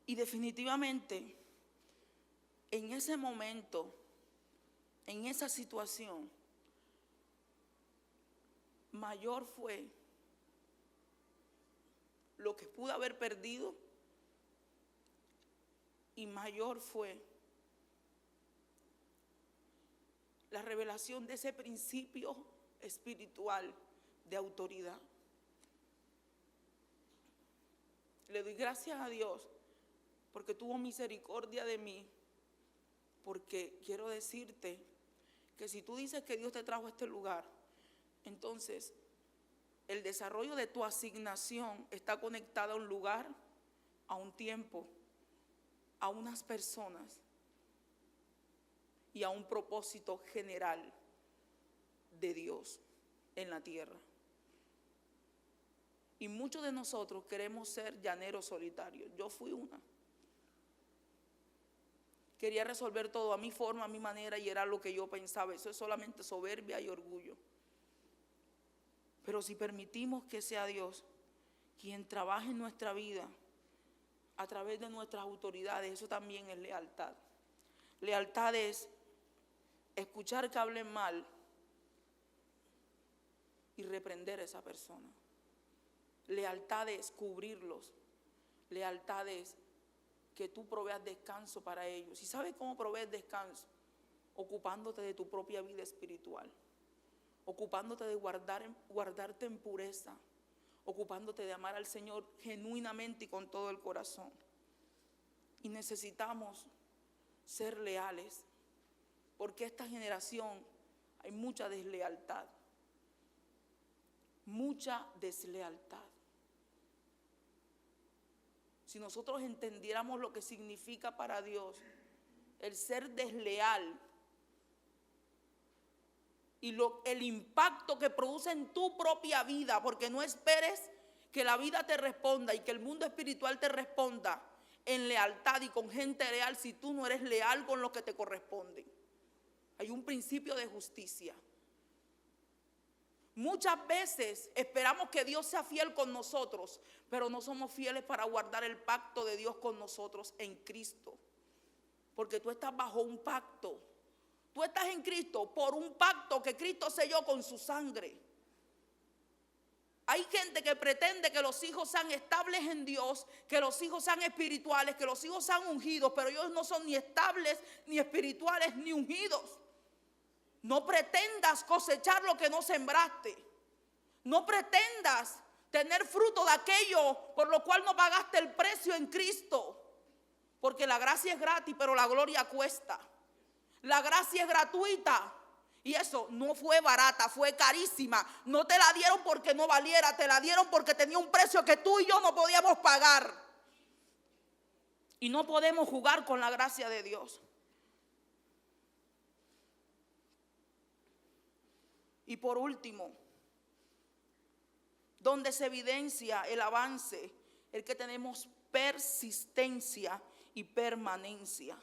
S1: Y definitivamente, en ese momento, en esa situación, mayor fue lo que pude haber perdido y mayor fue la revelación de ese principio espiritual de autoridad. Le doy gracias a Dios porque tuvo misericordia de mí, porque quiero decirte que si tú dices que Dios te trajo a este lugar, entonces el desarrollo de tu asignación está conectado a un lugar, a un tiempo, a unas personas y a un propósito general de Dios en la tierra. Y muchos de nosotros queremos ser llaneros solitarios. Yo fui una. Quería resolver todo a mi forma, a mi manera, y era lo que yo pensaba. Eso es solamente soberbia y orgullo. Pero si permitimos que sea Dios quien trabaje en nuestra vida a través de nuestras autoridades, eso también es lealtad. Lealtad es escuchar que hablen mal y reprender a esa persona. Lealtad es cubrirlos. Lealtad es que tú proveas descanso para ellos. ¿Y sabes cómo provees descanso? Ocupándote de tu propia vida espiritual, ocupándote de guardarte en pureza, ocupándote de amar al Señor genuinamente y con todo el corazón. Y necesitamos ser leales, porque esta generación hay mucha deslealtad, mucha deslealtad. Si nosotros entendiéramos lo que significa para Dios el ser desleal y el impacto que produce en tu propia vida, porque no esperes que la vida te responda y que el mundo espiritual te responda en lealtad y con gente leal si tú no eres leal con lo que te corresponde. Hay un principio de justicia. Muchas veces esperamos que Dios sea fiel con nosotros, pero no somos fieles para guardar el pacto de Dios con nosotros en Cristo. Porque tú estás bajo un pacto. Tú estás en Cristo por un pacto que Cristo selló con su sangre. Hay gente que pretende que los hijos sean estables en Dios, que los hijos sean espirituales, que los hijos sean ungidos, pero ellos no son ni estables, ni espirituales, ni ungidos. No pretendas cosechar lo que no sembraste. No pretendas tener fruto de aquello por lo cual no pagaste el precio en Cristo. Porque la gracia es gratis, pero la gloria cuesta. La gracia es gratuita. Y eso no fue barata, fue carísima. No te la dieron porque no valiera, te la dieron porque tenía un precio que tú y yo no podíamos pagar. Y no podemos jugar con la gracia de Dios. Y por último, donde se evidencia el avance, el que tenemos persistencia y permanencia.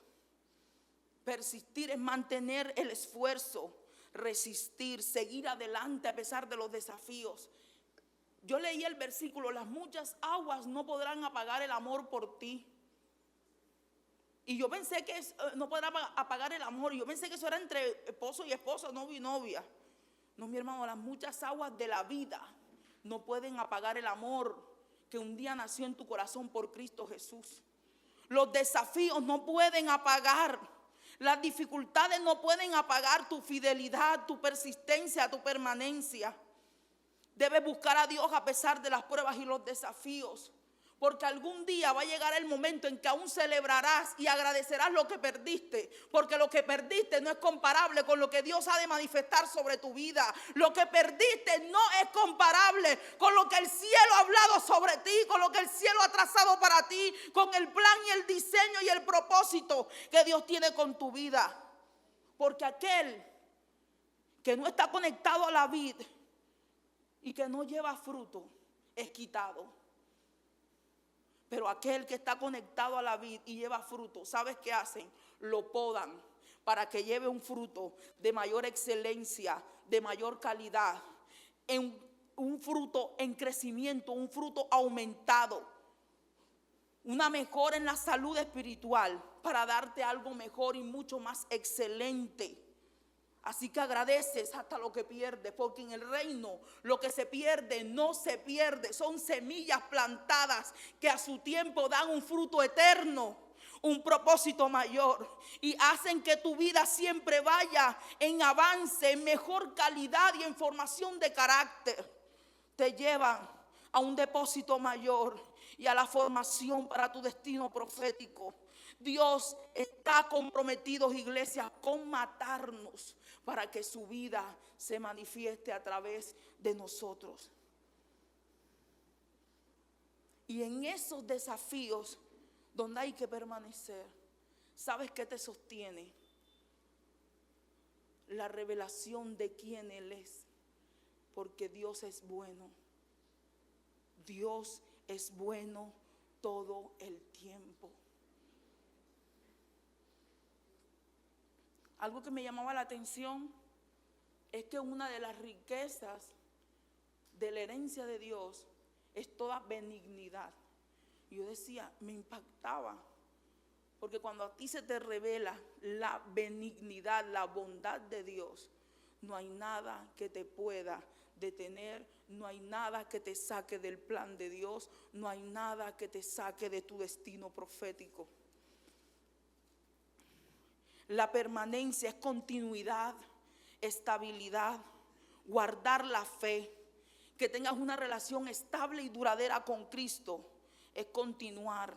S1: Persistir es mantener el esfuerzo, resistir, seguir adelante a pesar de los desafíos. Yo leí el versículo: las muchas aguas no podrán apagar el amor por ti. Y yo pensé que no podrán apagar el amor. Y yo pensé que eso era entre esposo y esposa, novio y novia. No, mi hermano, las muchas aguas de la vida no pueden apagar el amor que un día nació en tu corazón por Cristo Jesús. Los desafíos no pueden apagar, las dificultades no pueden apagar tu fidelidad, tu persistencia, tu permanencia. Debes buscar a Dios a pesar de las pruebas y los desafíos. Porque algún día va a llegar el momento en que aún celebrarás y agradecerás lo que perdiste. Porque lo que perdiste no es comparable con lo que Dios ha de manifestar sobre tu vida. Lo que perdiste no es comparable con lo que el cielo ha hablado sobre ti, con lo que el cielo ha trazado para ti, con el plan y el diseño y el propósito que Dios tiene con tu vida. Porque aquel que no está conectado a la vid y que no lleva fruto es quitado. Pero aquel que está conectado a la vid y lleva fruto, ¿sabes qué hacen? Lo podan para que lleve un fruto de mayor excelencia, de mayor calidad, un fruto en crecimiento, un fruto aumentado, una mejora en la salud espiritual para darte algo mejor y mucho más excelente. Así que agradeces hasta lo que pierdes, porque en el reino lo que se pierde no se pierde. Son semillas plantadas que a su tiempo dan un fruto eterno, un propósito mayor, y hacen que tu vida siempre vaya en avance, en mejor calidad y en formación de carácter. Te llevan a un depósito mayor y a la formación para tu destino profético. Dios está comprometido, iglesia, con matarnos para que su vida se manifieste a través de nosotros. Y en esos desafíos donde hay que permanecer, ¿sabes qué te sostiene? La revelación de quién Él es. Porque Dios es bueno. Dios es bueno todo el tiempo. Algo que me llamaba la atención es que una de las riquezas de la herencia de Dios es toda benignidad. Y yo decía, me impactaba, porque cuando a ti se te revela la benignidad, la bondad de Dios, no hay nada que te pueda detener, no hay nada que te saque del plan de Dios, no hay nada que te saque de tu destino profético. La permanencia es continuidad, estabilidad, guardar la fe, que tengas una relación estable y duradera con Cristo, es continuar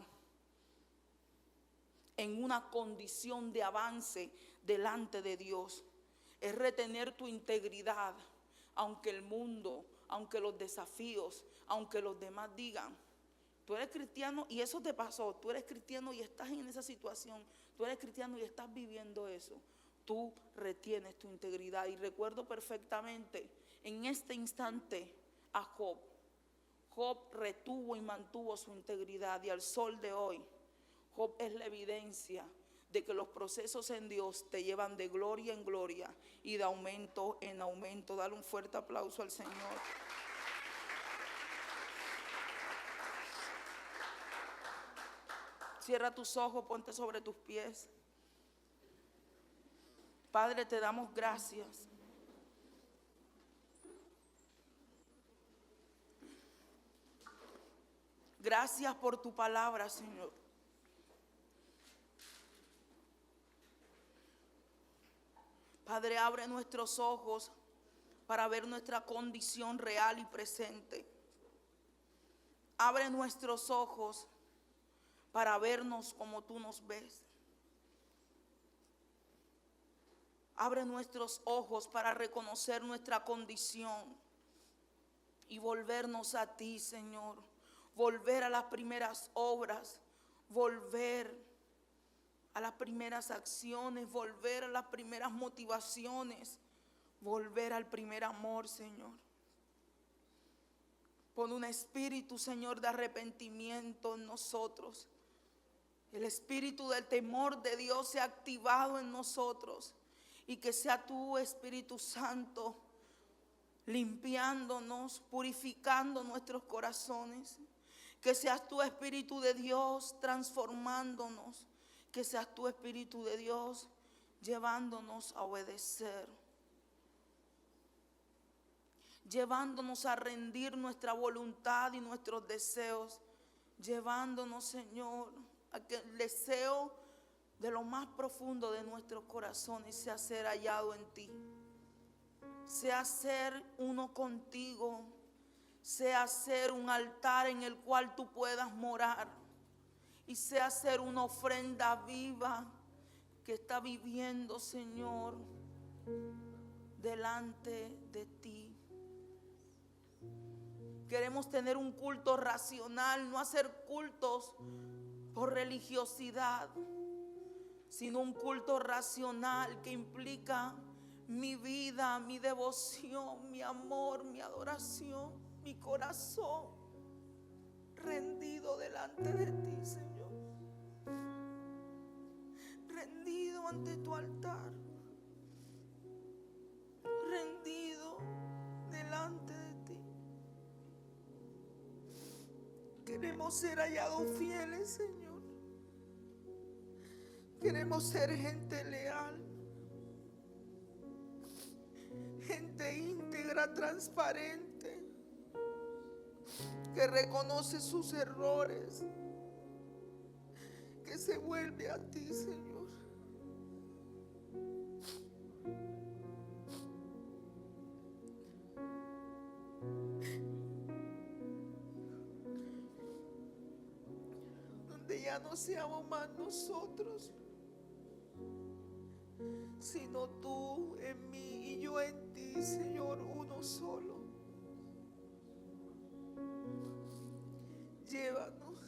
S1: en una condición de avance delante de Dios. Es retener tu integridad, aunque el mundo, aunque los desafíos, aunque los demás digan. Tú eres cristiano y eso te pasó. Tú eres cristiano y estás en esa situación. Tú eres cristiano y estás viviendo eso. Tú retienes tu integridad. Y recuerdo perfectamente en este instante a Job. Job retuvo y mantuvo su integridad, y al sol de hoy Job es la evidencia de que los procesos en Dios te llevan de gloria en gloria y de aumento en aumento. Dale un fuerte aplauso al Señor. Cierra tus ojos, ponte sobre tus pies. Padre, te damos gracias. Gracias por tu palabra, Señor. Padre, abre nuestros ojos para ver nuestra condición real y presente. Abre nuestros ojos para vernos como tú nos ves. Abre nuestros ojos para reconocer nuestra condición y volvernos a ti, Señor. Volver a las primeras obras, volver a las primeras acciones, volver a las primeras motivaciones, volver al primer amor, Señor. Pon un espíritu, Señor, de arrepentimiento en nosotros. El espíritu del temor de Dios sea activado en nosotros, y que sea tu Espíritu Santo limpiándonos, purificando nuestros corazones. Que seas tu Espíritu de Dios transformándonos. Que seas tu Espíritu de Dios llevándonos a obedecer, llevándonos a rendir nuestra voluntad y nuestros deseos, llevándonos, Señor, a que el deseo de lo más profundo de nuestros corazones sea ser hallado en ti, sea ser uno contigo, sea ser un altar en el cual tú puedas morar, y sea ser una ofrenda viva que está viviendo, Señor, delante de ti. Queremos tener un culto racional, no hacer cultos por religiosidad, sino un culto racional que implica mi vida, mi devoción, mi amor, mi adoración, mi corazón rendido delante de ti, Señor. Rendido ante tu altar, rendido delante de ti. Queremos ser hallados fieles, Señor. Queremos ser gente leal, gente íntegra, transparente, que reconoce sus errores, que se vuelve a ti, Señor. Donde ya no seamos más nosotros, sino tú en mí y yo en ti, Señor, uno solo. Llévanos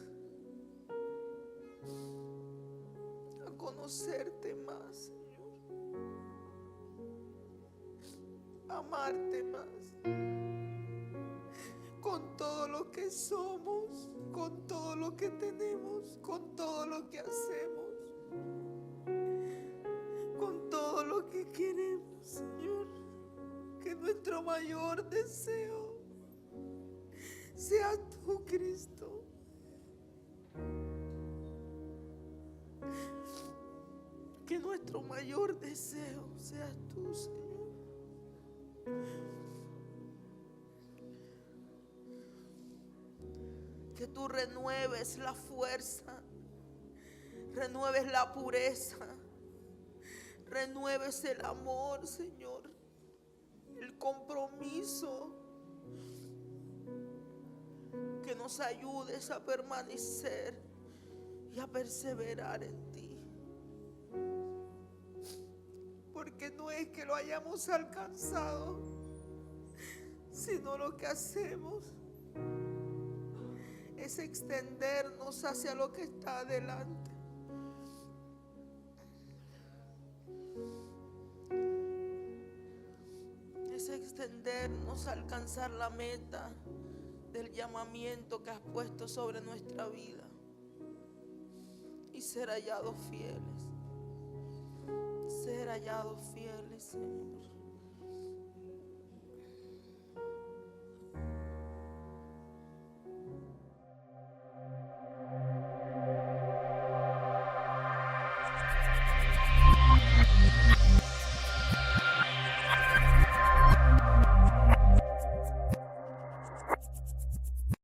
S1: a conocerte más, Señor, amarte más, con todo lo que somos, con todo lo que tenemos, con todo lo que hacemos, con todo lo que queremos, Señor. Que nuestro mayor deseo
S2: seas tú, Cristo. Que nuestro mayor deseo seas tú, Señor. Que tú renueves la fuerza, renueves la pureza, renueves el amor, Señor, el compromiso. Que nos ayudes a permanecer y a perseverar en ti. Porque no es que lo hayamos alcanzado, sino lo que hacemos es extendernos hacia lo que está adelante. Es extendernos a alcanzar la meta del llamamiento que has puesto sobre nuestra vida y ser hallados fieles, Señor.